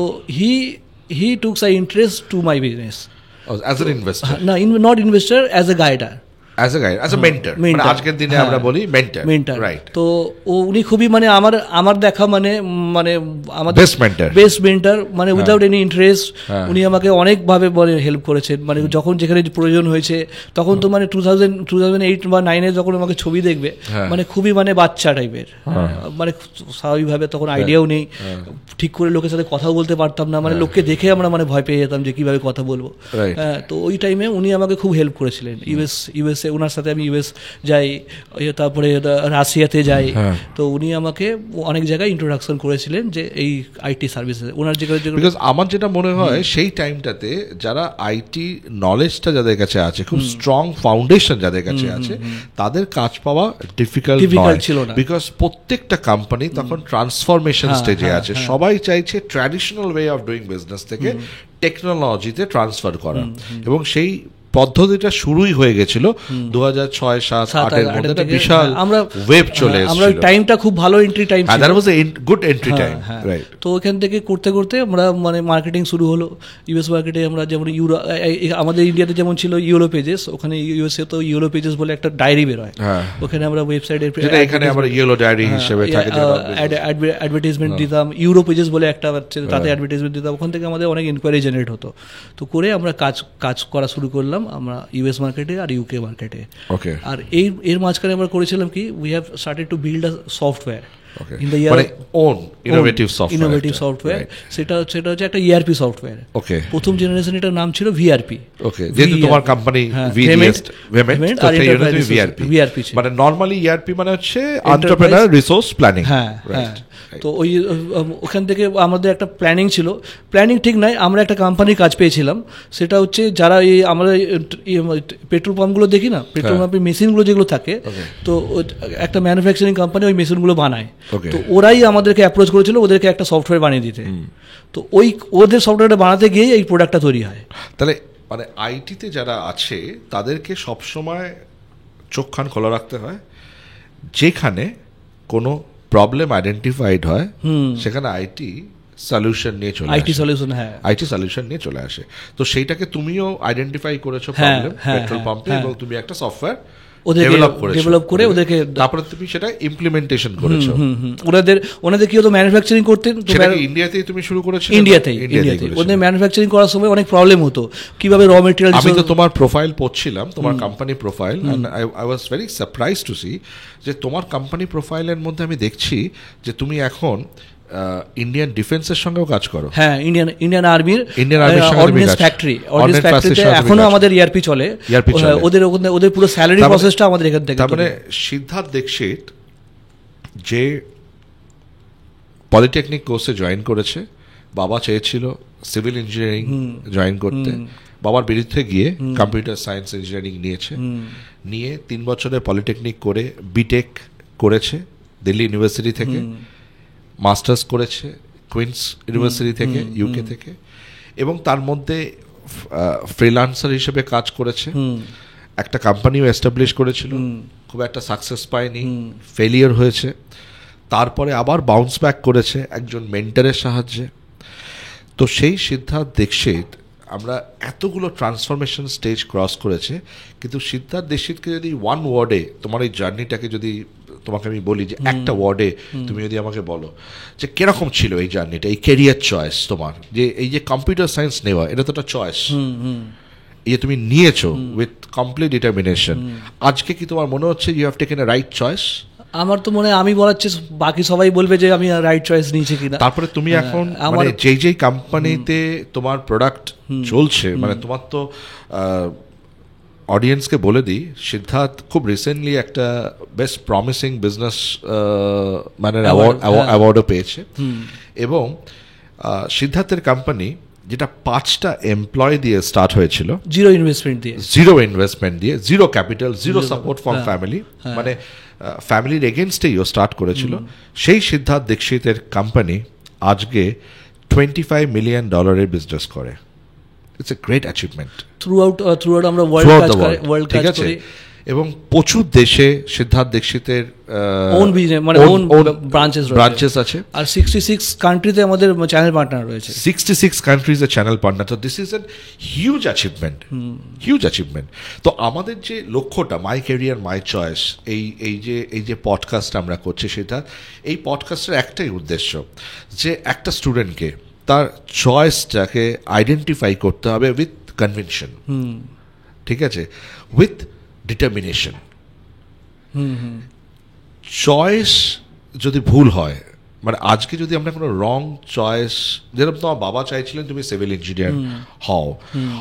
he took a interest to my business as an investor. No, not investor, as a guider. as a mentor, মানে আজকের দিনে আমরা বলি মেন্টর, রাইট। তো উনি খুবই মানে আমার দেখা মানে আমাদের বেস্ট মেন্টর, মানে উইদাউট এনি ইন্টারেস্ট উনি আমাকে অনেক ভাবে হেল্প করেছেন। মানে যখন যেখানে প্রয়োজন হয়েছে তখন তো মানে 2008 বা 9-এ যখন আমাকে ছবি দেখবে মানে খুবই মানে বাচ্চা টাইপের, মানে স্বাভাবিকভাবে তখন আইডিয়াও নেই, ঠিক করে লোকের সাথে কথাও বলতে পারতাম না, মানে লোককে দেখে আমরা মানে ভয় পেয়ে যেতাম যে কিভাবে কথা বলবো। তো ওই টাইমে উনি আমাকে খুব হেল্প করেছিলেন ইউএস ইউএসএ, ওনার সাথে আমি ইউএস যাই, তারপরে রাশিয়াতে যাই। তো উনি আমাকে অনেক জায়গায় ইন্ট্রোডাকশন করেছিলেন যে এই আইটি সার্ভিসে ওনার বিকজ আমার যেটা মনে হয় সেই টাইমটাতে যারা আইটি নলেজটা যাদের কাছে আছে, খুব স্ট্রং ফাউন্ডেশন যাদের কাছে আছে, তাদের কাজ পাওয়া ডিফিকাল্ট ছিল না, বিকজ প্রত্যেকটা কোম্পানি তখন ট্রান্সফরমেশন স্টেজে আছে। সবাই চাইছে traditional way of doing business থেকে টেকনোলজিতে ট্রান্সফার করা, এবং সেই পদ্ধতিটা শুরুই হয়ে গেছিল 2006-07-08 মধ্যে। একটা বিশাল ওয়েব চলে এসেছিল, আমরা টাইমটা খুব ভালো এন্ট্রি টাইম ছিল, that was a good entry time, right. তো ওখান থেকে করতে করতে আমরা মানে মার্কেটিং শুরু হলো ইউএস মার্কেটে। আমরা যেমন আমাদের ইন্ডিয়াতে যেমন ছিল ইয়েলো পেজেস, ওখানে ইউএসএ তো ইয়েলো পেজেস বলে একটা ডায়েরি বের হয়, ওখানে আমরা ওয়েবসাইটের এখানে আমরা ইয়েলো ডায়েরি হিসেবে থাকে, অ্যাডভার্টাইজমেন্ট দিতাম। ইউরো পেজেস বলে একটা তাতে অ্যাডভার্টাইজমেন্ট দিতাম, ওখান থেকে আমাদের অনেক ইনকোয়ারি জেনারেট হতো। তো করে আমরা কাজ করা শুরু করলাম আমরা ইউএস মার্কেটে আর ইউকে মার্কেটে। আর এর মাঝখানে আমরা করেছিলাম কি, we have started to build a software in the year own innovative software সেটা হচ্ছে একটা ইআরপি সফটওয়্যার। প্রথম জেনারেশন এটার নাম ছিল ভিআরপি। ওকে, যেহেতু তোমার কোম্পানি ভিএস পেমেন্ট আর ভিআরপি, মানে নরমালি ইআরপি মানে হচ্ছে এন্টারপ্রেনার রিসোর্স প্ল্যানিং। হ্যাঁ, তো ওখান থেকে আমাদের একটা প্ল্যানিং ছিল, প্ল্যানিং ঠিক নয়, আমরা একটা কোম্পানির কাজ পেয়েছিলাম। সেটা হচ্ছে যারা এই আমরা পেট্রোল পাম্পগুলো দেখি না, পেট্রোল পাম্পের মেশিনগুলো যেগুলো থাকে, তো একটা ম্যানুফ্যাকচারিং কোম্পানি ওই মেশিনগুলো বানায়। তো ওরাই আমাদেরকে অ্যাপ্রোচ করেছিল ওদেরকে একটা সফটওয়্যার বানিয়ে দিতে। তো ওদের সফটওয়্যারটা বানাতে গিয়ে এই প্রোডাক্টটা তৈরি হয়। তাহলে মানে আইটিতে যারা আছে তাদেরকে সবসময় চোখ কান খোলা রাখতে হয়, যেখানে কোনো প্রবলেম আইডেন্টিফাইড হয় সেখানে আইটি সলিউশন নিয়ে চলে আসে, আইটি সলিউশন নিয়ে চলে আসে। তো সেইটাকে তুমিও আইডেন্টিফাই করেছো প্রবলেম পেট্রোল পাম্পে, এবং তুমি একটা সফটওয়্যার ডেভেলপ করে ওদেরকে তারপরে তুমি সেটা ইমপ্লিমেন্টেশন করেছো। ওনাদের কি হতো, ম্যানুফ্যাকচারিং করতেন, ইন্ডিয়াতেই তুমি শুরু করেছো? ইন্ডিয়াতেই ওদের ম্যানুফ্যাকচারিং করার সময় অনেক প্রবলেম হতো, কিভাবে র মেটেরিয়াল। আমি তো তোমার প্রোফাইল পড়ছিলাম, তোমার company profile, and I was very surprise to see যে তোমার কোম্পানি প্রোফাইলের মধ্যে আমি দেখছি যে তুমি এখন ইন্ডিয়ান ডিফেন্সের সঙ্গেও কাজ করো। হ্যাঁ, ইন্ডিয়ান আর্মির অর্ডিন্যান্স ফ্যাক্টরিতে এখনো আমাদের ইআরপি চলে। ওদের পুরো স্যালারি প্রসেসটা আমাদের এখান থেকে। তার মানে সিদ্ধার্থ দীক্ষিত যে পলিটেকনিক কোর্সে জয়েন করেছে, বাবা চেয়েছিল সিভিল ইঞ্জিনিয়ারিং জয়েন করতে, বাবার বিরুদ্ধে গিয়ে কম্পিউটার সায়েন্স ইঞ্জিনিয়ারিং নিয়ে 3 বছরের পলিটেকনিক করে বিটেক করেছে দিল্লি ইউনিভার্সিটি থেকে, মাস্টার্স করেছে কুইন্স ইউনিভার্সিটি থেকে ইউকে থেকে, এবং তার মধ্যে ফ্রিল্যান্সার হিসেবে কাজ করেছে। একটা কোম্পানিও এস্টাবলিশ করেছিল, খুব একটা সাকসেস পায়নি, ফেলিয়ার হয়েছে। তারপরে আবার বাউন্স ব্যাক করেছে একজন মেন্টরের সাহায্যে। তো সেই সিদ্ধার্থ দীক্ষিত আমরা এতগুলো ট্রান্সফরমেশন স্টেজ ক্রস করেছে, কিন্তু সিদ্ধার্থ দীক্ষিতকে যদি ওয়ান ওয়ার্ডে তোমার এই জার্নিটাকে যদি তোমাকে আমি বলি যে একটা ওয়ার্ডে তুমি যদি আমাকে বলো যে কিরকম ছিল এই জার্নিটা, এই ক্যারিয়ার চয়েস তোমার, যে এই যে কম্পিউটার সায়েন্স নেওয়া, এটা তো একটা চয়েস, এই যে তুমি নিয়েছো উইথ কমপ্লিট ডিটারমিনেশন, আজকে কি তোমার মনে হচ্ছে you have taken a right choice? আমার তো মনে হয় আমি বলার চেয়ে বাকি সবাই বলবে যে আমি রাইট চয়েস নিয়েছি কিনা। তারপরে তুমি এখন মানে যেই কোম্পানিতে তোমার প্রোডাক্ট চলছে, মানে তোমার তো অডিয়েন্সকে বলে দিই, সিদ্ধার্থ খুব রিসেন্টলি একটা বেস্ট প্রমিসিং বিজনেস ম্যানের অ্যাওয়ার্ডও পেয়েছে। এবং সিদ্ধার্থের কোম্পানি যেটা 5টা এমপ্লয় দিয়ে স্টার্ট হয়েছিল, জিরো ইনভেস্টমেন্ট দিয়ে, zero capital, zero support from family, মানে ফ্যামিলির এগেনস্টেই ও স্টার্ট করেছিল, সেই সিদ্ধার্থ দীক্ষিতের কোম্পানি আজকে $25 মিলিয়ন বিজনেস করে। It's a great achievement throughout আমরা ওয়ার্ল্ড কাজ করি, এবং প্রচুর দেশে সিদ্ধার্থ দীক্ষিতের ওন বিজনেস মানে ওন ব্রাঞ্চেস আছে, আর 66 কান্ট্রিতে আমাদের চ্যানেল পার্টনার রয়েছে, 66 কান্ট্রিজে চ্যানেল পার্টনার। তো this is an huge achievement. তো আমাদের যে লক্ষ্যটা, মাই ক্যারিয়ার মাই চয়েস, এই যে পডকাস্ট আমরা করছি, সেটা এই পডকাস্টের একটাই উদ্দেশ্য, যে একটা স্টুডেন্টকে তার চয়েসটাকে আইডেন্টিফাই করতে হবে উইথ কনভিকশন, ঠিক আছে, উইথ ডিটারমিনেশন। চয়েস যদি ভুল হয়, মানে আজকে যদি আমরা কোনো রং চয়েস, যেরকম তোমার বাবা চাইছিলেন তুমি সিভিল ইঞ্জিনিয়ার হও,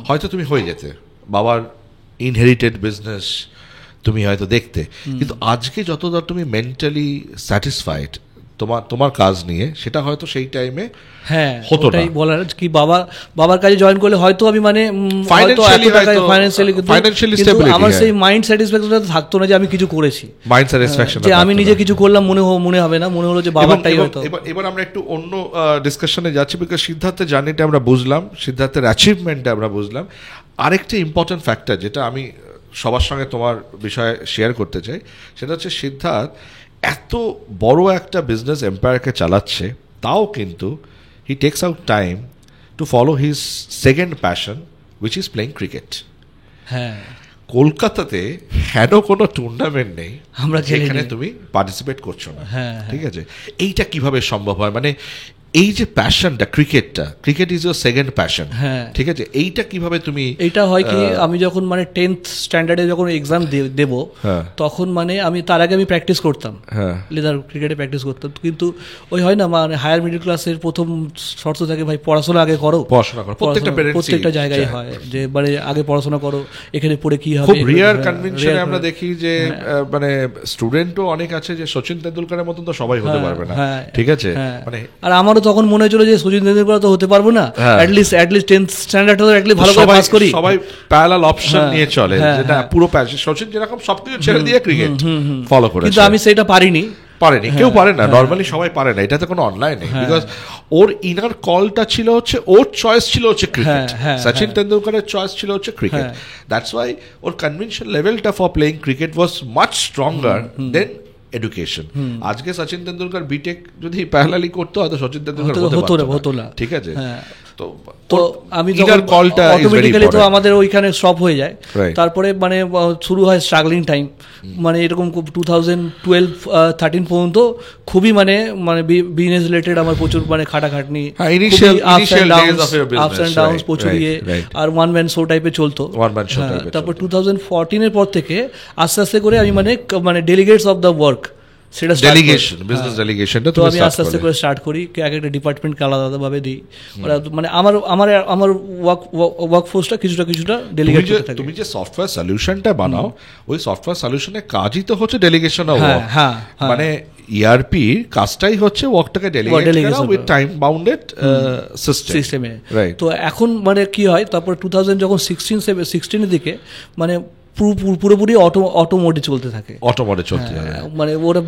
হয়তো তুমি হয়ে যেতে, বাবার ইনহেরিটেড বিজনেস, তুমি হয়তো দেখতে, কিন্তু আজকে যতটা তুমি মেন্টালি স্যাটিসফাইড তোমার কাজ নিয়ে, সেটা হয়তো সেই টাইমে হ্যাঁ হতো না। বলার কি বাবার কাজে জয়েন করলে হয়তো আমি মানে ফাইন্যান্সিয়ালি আমার সেই মাইন্ড স্যাটিসফ্যাকশনটা থাকতো না যে আমি কিছু করেছি, মাইন্ড স্যাটিসফ্যাকশন যে আমি নিজে কিছু করলাম মনে হবে না, মনে হলো যে বাবারটাই হয়তো। এবার আমরা একটু অন্য ডিসকাশনে যাচ্ছি, বিকজ সিদ্ধার্থের জার্নিটা আমরা বুঝলাম, সিদ্ধার্থের অ্যাচিভমেন্টটা আমরা বুঝলাম। আরেকটা ইম্পর্টেন্ট ফ্যাক্টর যেটা আমি সবার সঙ্গে তোমার বিষয়ে শেয়ার করতে চাই, সেটা হচ্ছে সিদ্ধার্থ এত বড় একটা বিজনেস এম্পায়ারকে চালাচ্ছে, তাও কিন্তু হি tax out time to follow his second passion, which is playing cricket. হ্যাঁ, কলকাতাতে হেন কোনো টুর্নামেন্ট নেই আমরা যেখানে তুমি পার্টিসিপেট করছো না। হ্যাঁ, ঠিক আছে, এইটা কিভাবে সম্ভব হয়? মানে এই যে প্যাশনটা, cricket is your second passion, ঠিক আছে, এইটা কিভাবে তুমি? এইটা হয় কি, আমি যখন মানে 10th স্ট্যান্ডার্ডে যখন এক্সাম দেব, তখন মানে আমি তার আগে আমি প্র্যাকটিস করতাম, লেদার ক্রিকেটে প্র্যাকটিস করতাম। কিন্তু ওই হয় না, মানে হায়ার মিডল ক্লাসের প্রথম শর্ত থাকে ভাই পড়াশোনা আগে করো, প্রত্যেকটা জায়গায় হয় যে মানে আগে পড়াশোনা করো, এখানে পড়ে কি হবে। খুব রিয়ার কনভেনশনে আমরা দেখি যে মানে স্টুডেন্টও অনেক আছে যে সচিন তেন্ডুলকারের মতন তো সবাই হতে পারবে না, ঠিক আছে। মানে আর আমারও তখন মনে হয়েছিল যে সচিন তেন্ডুলকর তো হতে পারবো না, অ্যাটলিস্ট 10th স্ট্যান্ডার্ড হলে অ্যাটলিস্ট ভালো করে পাস করি। সবাই প্যারালাল অপশন নিয়ে চলে, যেটা পুরো প্যাশন। সচিন যেরকম সবকিছু ছেড়ে দিয়ে ক্রিকেট ফলো করে, কিন্তু আমি সেটা পারিনি, কেউ পারে না, নর্মালি সবাই পারে না, এটাতে কোনো অনলাইন নেই। বিকজ ওর ইনার কলটা ছিল হচ্ছে, ওর চয়েস ছিল হচ্ছে ক্রিকেট, সচিন তেন্ডুলকারের চয়েস ছিল হচ্ছে ক্রিকেট। দ্যাটস ওয়াই ওর কনভিকশন লেভেলটা for playing cricket was much stronger than education. আজকে সচিন তেন্ডুলকার বিটেক যদি প্যারালালি করতে হয়তো সচিন তেন্ডুলকার হতো না, ঠিক আছে। তো আমি যখন অটোমেটিক্যালি তো আমাদের ওইখানে স্টপ হয়ে যায়। তারপরে মানে শুরু হয় স্ট্রাগলিং টাইম, মানে এরকম 2012-13 পর্যন্ত খুবই মানে বিজনেস রিলেটেড আমার প্রচুর মানে খাটাখাটনি, আপস এন্ড ডাউনস প্রচুর, আর ওয়ান ম্যান শো টাইপের চলতো। তারপর 2014 পর থেকে আস্তে আস্তে করে আমি মানে ডেলিগেটস অফ দ্য ওয়ার্ক, সেটা ডেলিগেশন, বিজনেস ডেলিগেশনটা তো আমি আস্তে আস্তে করে স্টার্ট করি, এক একটা ডিপার্টমেন্টকে আলাদা ভাবে দিই। মানে আমার ওয়ার্ক ফোর্সটা কিছুটা ডেলিগেট করতে থাকে। তুমি যে সফটওয়্যার সলিউশনটা বানাও, ওই সফটওয়্যার সলিউশনের কাজই তো হচ্ছে ডেলিগেশন অফ ওয়ার্ক। মানে ইআরপি কাজটাই হচ্ছে ওয়ার্কটাকে ডেলিগেট করা উইথ টাইম বাউন্ডেড সিস্টেমে। তো এখন মানে কি হয়, তারপর 2000 যখন 16 দিকে মানে পুরোপুরি অটো মোডে চলতে থাকে, মানে ওরা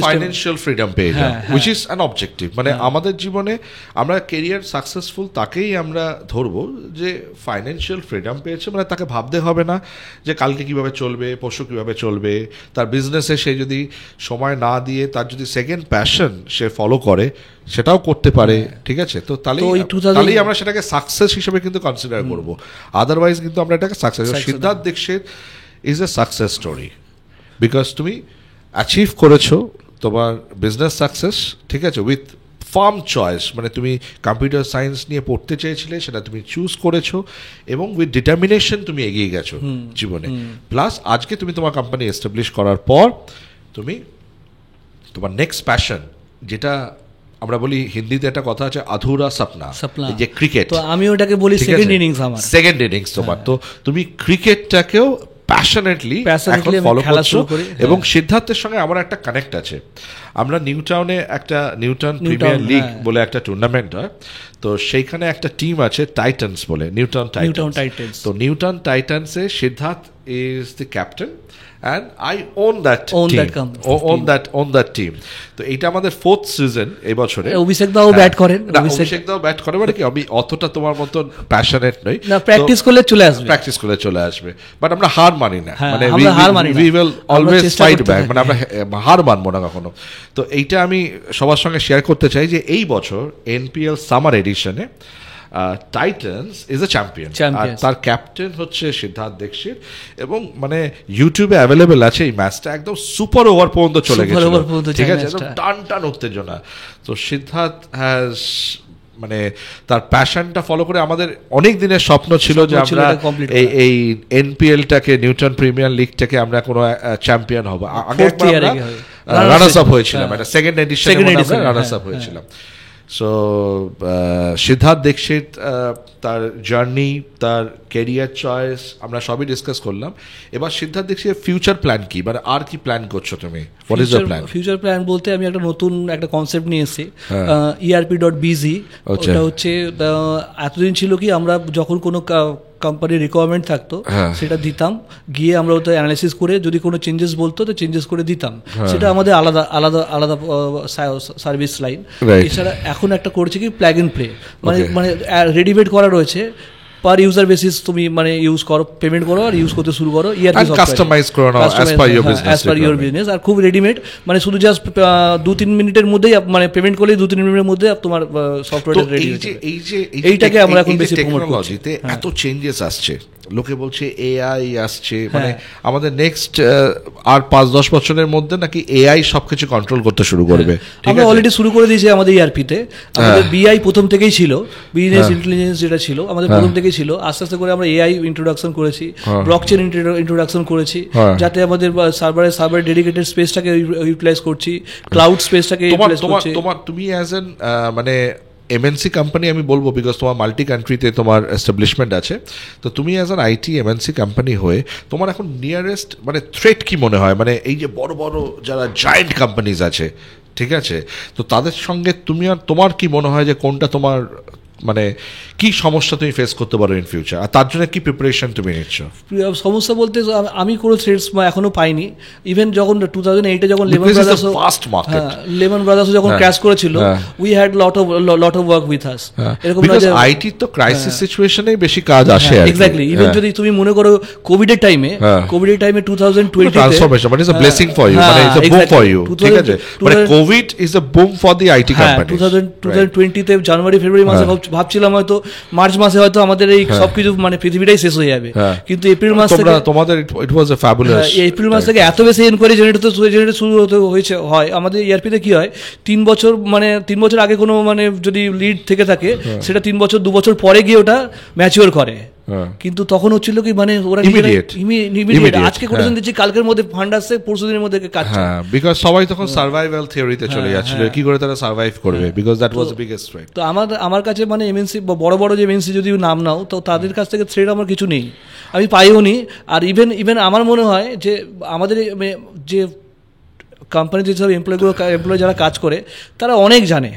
ফাইন্যান্সিয়াল ফ্রিডম পেয়ে যায়, হুইচ ইজ অ্যান অবজেক্টিভ। মানে আমাদের জীবনে আমরা কেরিয়ার সাকসেসফুল তাকেই আমরা ধরবো যে ফাইন্যান্সিয়াল ফ্রিডম পেয়েছে, মানে তাকে ভাবতে হবে না যে কালকে কিভাবে চলবে, পরশু কিভাবে চলবে। তার বিজনেসে সে যদি সময় না দিয়ে তার যদি সেকেন্ড প্যাশন সে ফলো করে, সেটাও করতে পারে, ঠিক আছে। তো তাহলেই আমরা সেটাকে সাকসেস হিসেবে কিন্তু কনসিডার করবো, আদারওয়াইজ কিন্তু আমরা এটাকে success. Siddharth Dikshit is a success story, because তুমি অ্যাচিভ করেছো তোমার বিজনেস সাকসেস, ঠিক আছে, উইথ ফার্ম চয়েস। মানে তুমি কম্পিউটার সায়েন্স নিয়ে পড়তে চেয়েছিলে, সেটা তুমি চুজ করেছো, এবং উইথ ডিটারমিনেশন তুমি এগিয়ে গেছো জীবনে। প্লাস আজকে তুমি তোমার কোম্পানি এস্টাবলিশ করার পর তুমি তোমার নেক্সট প্যাশন, যেটা আমরা বলি হিন্দিতে একটা কথা আছে আধুরা সপনা, যে ক্রিকেট, তো আমি ওটাকে বলি সেকেন্ড ইনিংস তোমার। তো তুমি ক্রিকেটটাকেও প্যাশনেটলি ফলো করছো, এবং সিদ্ধার্থের সঙ্গে আমার একটা কানেক্ট আছে। আমরা নিউটাউনে একটা নিউটাউন প্রিমিয়ার লিগ বলে একটা টুর্নামেন্ট হয়, তো সেইখানে একটা টিম আছে টাইটান্স বলে, নিউটাউন টাইটান্স। তো নিউটাউন টাইটান্সে Siddharth is the captain and I own that team. তো এটা আমাদের 4th সিজন এই বছরে। অভিষেক দাও ব্যাট করেন, মানে কি আমি অতটা তোমার মতন প্যাশনেট নই, না প্র্যাকটিস করলে চলে আসবে, বাট আমরা হার মানি না, মানে we will always fight back, মানে আমরা হার মানবো না কখনো। তো এইটা আমি সবার সঙ্গে শেয়ার করতে চাই যে এই বছর NPL সামার এডিশনে টাইটান্স ইজ এ চ্যাম্পিয়ন, আর তার ক্যাপ্টেন হচ্ছে সিদ্ধার্থ দীক্ষিত। এবং মানে ইউটিউবে অ্যাভেলেবেল আছে এই ম্যাচটা, একদম সুপার ওভার পর্যন্ত চলে গেছে, ঠিক আছে, একদম টান উত্তেজনা। তো সিদ্ধার্থ হ্যাজ মানে তার প্যাশনটা ফলো করে আমাদের অনেক দিনের স্বপ্ন ছিল যে আমরা এই NPLটাকে, নিউটন প্রিমিয়ার লিগটাকে আমরা কোনো চ্যাম্পিয়ন হব। আগে একবার আমরা রানার্স আপ হয়েছিলাম, এটা সেকেন্ড এডিশনে আমরা রানার্স আপ হয়েছিলাম। সো সিদ্ধার্থ দীক্ষিত তার জার্নি, তার ক্যারিয়ার চয়েস আমরা সবই ডিসকাস করলাম। এবার সিদ্ধার্থ দীক্ষিতের ফিউচার প্ল্যান কি, মানে আর কি প্ল্যান করছো তুমি? What is the plan? Future plan বলতে আমি একটা নতুন একটা কনসেপ্ট নিয়ে এসেছি, ERP.bg। ওটা হচ্ছে এতদিন ছিল কি আমরা যখন কোনো কোম্পানির রিকোয়ারমেন্ট থাকতো সেটা দিতাম, গিয়ে আমরা ওটা অ্যানালাইসিস করে যদি কোনো চেঞ্জেস বলতো তো চেঞ্জেস করে দিতাম, সেটা আমাদের আলাদা আলাদা আলাদা সার্ভিস লাইন। এছাড়া এখন একটা করছে কি প্ল্যাগ এন্ড প্লে, মানে রেডিমেড করা রয়েছে, পার ইউজার বেসিস তুমি মানে ইউজ করো, পেমেন্ট করো আর ইউজ করতে শুরু করো, কাস্টমাইজ করো অ্যাজ পার ইওর বিজনেস। আর খুব রেডিমেড, মানে শুধু জাস্ট 2-3 মিনিটের মধ্যেই মানে পেমেন্ট করলে 2-3 মিনিটের মধ্যে তোমার সফটওয়্যার রেডি হয়ে যাবে। এইটাকে আমরা এখন বেশি প্রমোট করছি। টেকনোলজিতে এত চেঞ্জেস আসছে, লোকে বলছে এআই আসছে, মানে আমাদের নেক্সট আর 5-10 বছরের মধ্যে নাকি এআই সবকিছু কন্ট্রোল করতে শুরু করবে। আমরা অলরেডি শুরু করে দিয়েছি আমাদের ERP-তে। আমাদের বিআই প্রথম থেকেই ছিল, বিজনেস ইন্টেলিজেন্স যেটা ছিল আমাদের প্রথম থেকেই ছিল। আস্তে আস্তে করে আমরা এআই ইন্ট্রোডাকশন করেছি, ব্লকচেন ইন্ট্রোডাকশন করেছি, যাতে আমাদের সার্ভার ডেডিকেটেড স্পেসটাকে ইউটিলাইজ করছি, ক্লাউড স্পেসটাকে ইউটিলাইজ করছি। তুমি অ্যাজ এন মানে এমএনসি কোম্পানি আমি বলবো, বিকজ তোমার মাল্টি কান্ট্রিতে তোমার এস্টাবলিশমেন্ট আছে, তো তুমি as an IT MNC company হয়ে তোমার এখন নিয়ারেস্ট মানে থ্রেট কি মনে হয়? মানে এই যে বড় বড় যারা জায়ান্ট কোম্পানিজ আছে, ঠিক আছে, তো তাদের সঙ্গে তুমি আর তোমার কি মনে হয় যে কোনটা তোমার মানে কি সমস্যা তুমি ফেস করতে পারো ইন ফিউচার, আর তার জন্য কি প্রিপারেশন তুমি নিচ্ছ? সমস্যা বলতে আমি কোনো থ্রেটস এখনো পাইনি। ইভেন যখন 2008-এ যখন লেমন ব্রাদার্স যখন ক্র্যাশ করেছিল, we had lot of work with us. এরকম না যে আইটি তো ক্রাইসিস সিচুয়েশনেই বেশি কাজ আসে। এক্স্যাক্টলি। ইভেন যদি তুমি মনে করো কোভিডের টাইমে 2020 ট্রান্সফরমেশন মানে is a blessing for you, মানে is a boom for you, ঠিক আছে, মানে covid is a boom for the IT company. 2020-তে জানুয়ারি ফেব্রুয়ারি মাসে ভাবছিলাম হয়তো মার্চ মাসে হয়তো আমাদের এই সবকিছু মানে পৃথিবীটাই শেষ হয়ে যাবে, কিন্তু এপ্রিল মাস থেকে তোমাদের ইট ওয়াজ আ ফ্যাবুলাস, এপ্রিল মাস থেকে এত বেশি এনকোয়ারি জেনারেট শুরু হতে হয়েছে। হয় আমাদের ERP-তে কি হয়, 3 বছর মানে 3 বছর আগে কোনো মানে যদি লিড থেকে থাকে সেটা 3 বছর 2 বছর পরে গিয়ে ওটা ম্যাচিওর করে। কিন্তু তখন হচ্ছিল কি মানে ওরা ইমিডিয়েট আজকে কোটেশন দিচ্ছি, কালকের মধ্যে ফান্ড আসছে, পরশু দিনের মধ্যে কাজ। বিকজ সবাই তখন সার্ভাইভাল থিওরিতে চলে যাচ্ছিল, কি করে তারা সার্ভাইভ করবে, because that was the biggest threat. তো আমার কাছে মানে এমএনসি বড় বড় যে এমএনসি যদি নাম নাও, তো তাদের কাছ থেকে থ্রেট আমার কিছু নেই, আমি পাইও নি। আর ইভেন আমার মনে হয় যে আমাদের যে কোম্পানি যেসব এমপ্লয় যারা কাজ করে তারা অনেক জানে।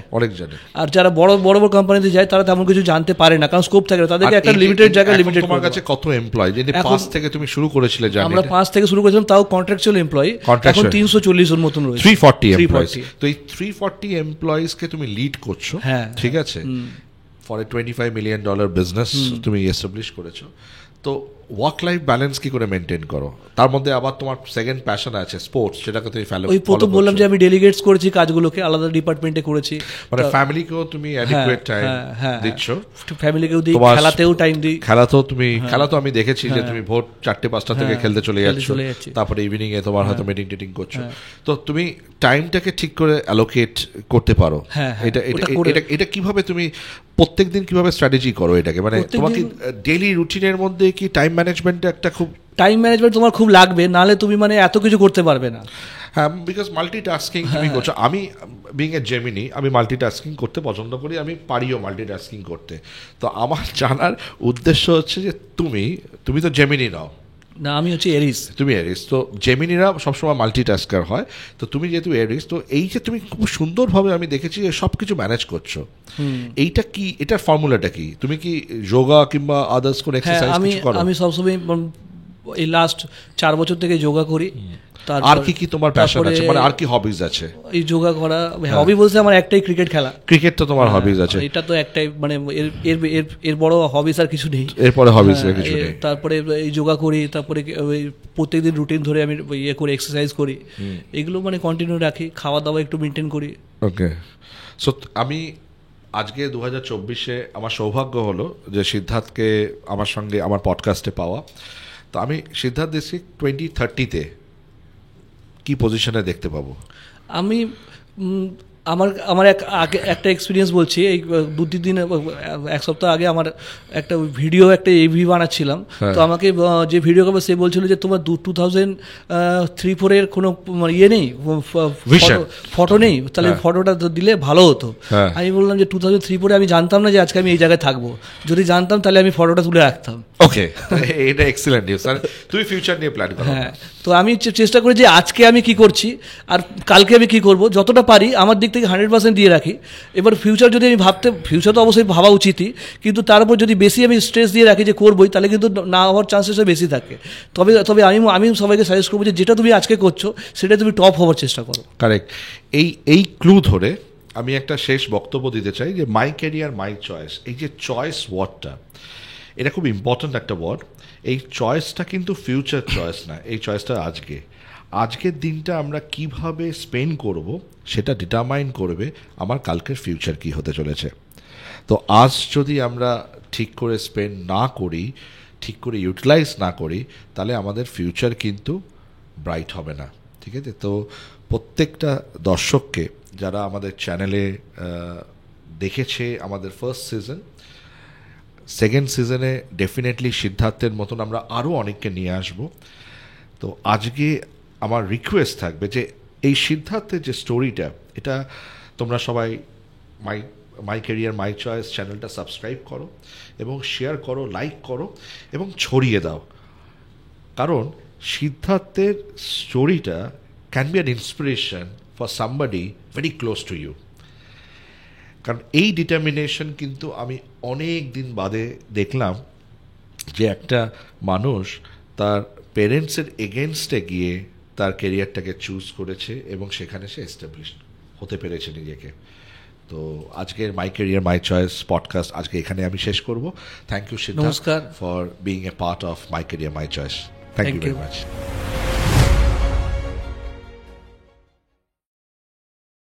আর যারা বড় বড় কোম্পানিতে যায় তারা তেমন কিছু জানতে পারে না, কারণ স্কোপ থাকে না, তাদেরকে একটা লিমিটেড জায়গায় লিমিটেড। তোমার কাছে কত এমপ্লয়? যে 5 থেকে তুমি শুরু করেছিলে, জানি আমরা 5 থেকে শুরু করেছিলাম, তাও কন্ট্রাকচুয়াল এমপ্লয় এখন 340 এর মতন রয়েছে, 340 এমপ্লয়িজ। তো এই 340 এমপ্লয়িজ কে তুমি লিড করছো, ঠিক আছে, ফর এ $25 মিলিয়ন বিজনেস তুমি এস্টাবলিশ করেছো। তো ওয়ার্ক লাইফ ব্যালেন্স কি করে মেনটেন করো? তার মধ্যে আবার তোমার সেকেন্ড প্যাশন আছে স্পোর্টস, সেটাকে তুমি ফলো। ওই প্রথম বললাম যে আমি ডেলিগেটস করেছি কাজগুলোকে, আলাদা ডিপার্টমেন্টে করেছি, মানে ফ্যামিলিকেও তুমি অ্যাডিকুয়েট টাইম দিচ্ছ, ফ্যামিলিকেও দিই, খেলাতেও টাইম দিই। খেলা তো আমি দেখেছি যে তুমি ভোর 4-5টা থেকে খেলতে চলে যাচ্ছ, তারপরে ইভিনিং এ তোমার হয়তো মিটিং টিটিং করছো, তো তুমি টাইমটাকে ঠিক করে অ্যালোকেট করতে পারো। এটা কিভাবে তুমি প্রত্যেকদিন কিভাবে স্ট্র্যাটেজি করো এটাকে, মানে তোমাকে ডেইলি রুটিনের মধ্যে কি টাইম ম্যানেজমেন্ট একটা খুব টাইম ম্যানেজমেন্ট তোমার খুব লাগবে, নাহলে তুমি মানে এত কিছু করতে পারবে না। হ্যাঁ, বিকজ মাল্টিটাস্কিং তুমি করছো। আমি বিং এ জেমিনি, আমি মাল্টিটাস্কিং করতে পছন্দ করি, আমি পারিও মাল্টিটাস্কিং করতে। তো আমার জানার উদ্দেশ্য হচ্ছে যে তুমি তো জেমিনি নাও না, আমি হচ্ছে এরিস। তুমি এরিস, তো জেমিনিরা সবসময় মাল্টিটাস্কার হয়, তো তুমি যেহেতু এরিস, তো এই যে তুমি খুব সুন্দরভাবে আমি দেখেছি যে সব কিছু ম্যানেজ করছো, এইটা কি, এটার ফর্মুলাটা কি? তুমি কি যোগা কিংবা আদার্স কোন এক্সারসাইজ কিছু করো? আমি সবসময় এই লাস্ট 4 বছর থেকে যোগা করি। আর কি তোমার প্যাশন আছে, মানে আর কি হবিজ আছে? এই যোগা করা হবি বলতে আমার একটাই ক্রিকেট খেলা। ক্রিকেট তো তোমার হবিজ আছে? এটা তো একটাই, মানে এর বড় হবিজ আর কিছু নেই। এরপরে হবিজ আর কিছু নেই। তারপরে এই যোগা করি, তারপরে প্রত্যেকদিন রুটিন ধরে আমি ইয়ে করে এক্সারসাইজ করি, এগুলো মানে কন্টিনিউ রাখি, খাওয়া দাওয়া একটু মেনটেন করি। ওকে, সো আমি আজকে 2024-এ আমার সৌভাগ্য হলো যে সিদ্ধার্থকে আমার সঙ্গে আমার পডকাস্টে পাওয়া। তো আমি সিদ্ধার্থ দেশকে 2030-তে কি পজিশনে দেখতে পাবো? আমি আমার আমার একটা এক্সপিরিয়েন্স বলছি। এই 2-3 দিন, 1 সপ্তাহ আগে আমার একটা ভিডিও, একটা এভি বানাচ্ছিলাম। তো আমাকে যে ভিডিও করবে সে বলছিল যে তোমার 2003-4 এর কোনো ইয়ে নেই, ফটো নেই, তাহলে ফটোটা দিলে ভালো হতো। আমি বললাম যে 2003-4 আমি জানতাম না যে আজকে আমি এই জায়গায় থাকবো, যদি জানতাম তাহলে আমি ফটোটা তুলে রাখতাম। ওকে, এটা এক্সিলেন্ট নিউজ। স্যার তুমি ফিউচার নিয়ে প্ল্যান করো। হ্যাঁ, তো আমি চেষ্টা করি যে আজকে আমি কি করছি আর কালকে আমি কি করব, যতটা পারি আমার দিক থেকে 100% দিয়ে রাখি। এবার ফিউচার যদি আমি ফিউচার তো অবশ্যই ভাবা উচিতই, কিন্তু তার উপর যদি বেশি আমি স্ট্রেস দিয়ে রাখি যে করবোই, তাহলে কিন্তু না হওয়ার চান্সেসও বেশি থাকে। তবে আমি সবাইকে সাজেস্ট করবো যে যেটা তুমি আজকে করছো সেটা তুমি টপ হওয়ার চেষ্টা করো। কারেক্ট। এই ক্লু ধরে আমি একটা শেষ বক্তব্য দিতে চাই যে মাই ক্যারিয়ার মাই চয়েস, এই যে চয়েস ওয়ার্ডটা, এটা খুব ইম্পর্ট্যান্ট একটা ওয়ার্ড। এই চয়েসটা কিন্তু ফিউচার চয়েস না, এই চয়েসটা আজকের দিনটা আমরা কিভাবে স্পেন্ড করব সেটা ডিটারমাইন করবে আমার কালকের ফিউচার কি হতে চলেছে। তো আজ যদি আমরা ঠিক করে স্পেন্ড না করি, ঠিক করে ইউটিলাইজ না করি, তাহলে আমাদের ফিউচার কিন্তু ব্রাইট হবে না। ঠিক আছে, তো প্রত্যেকটা দর্শককে যারা আমাদের চ্যানেলে দেখেছে আমাদের ফার্স্ট সিজন, সেকেন্ড সিজনে ডেফিনেটলি সিদ্ধার্থের মতন আমরা আরও অনেককে নিয়ে আসব। তো আজকে আমার রিকোয়েস্ট থাকবে যে এই সিদ্ধার্থের যে স্টোরিটা, এটা তোমরা সবাই মাই ক্যারিয়ার মাই চয়েস চ্যানেলটা সাবস্ক্রাইব করো এবং শেয়ার করো, লাইক করো এবং ছড়িয়ে দাও। কারণ সিদ্ধার্থের স্টোরিটা can be an inspiration for somebody very close to you. কারণ এই ডিটারমিনেশন কিন্তু আমি অনেক দিন বাদে দেখলাম যে একটা মানুষ তার পেরেন্টসের এগেনস্টে গিয়ে তার ক্যারিয়ারটাকে চুজ করেছে এবং সেখানে সে এস্টাবলিশ হতে পেরেছে নিজেকে। তো আজকের my career my choice podcast আজকে এখানে আমি শেষ করব। Thank you Siddharth for being a part of my career my choice. Thank you very much.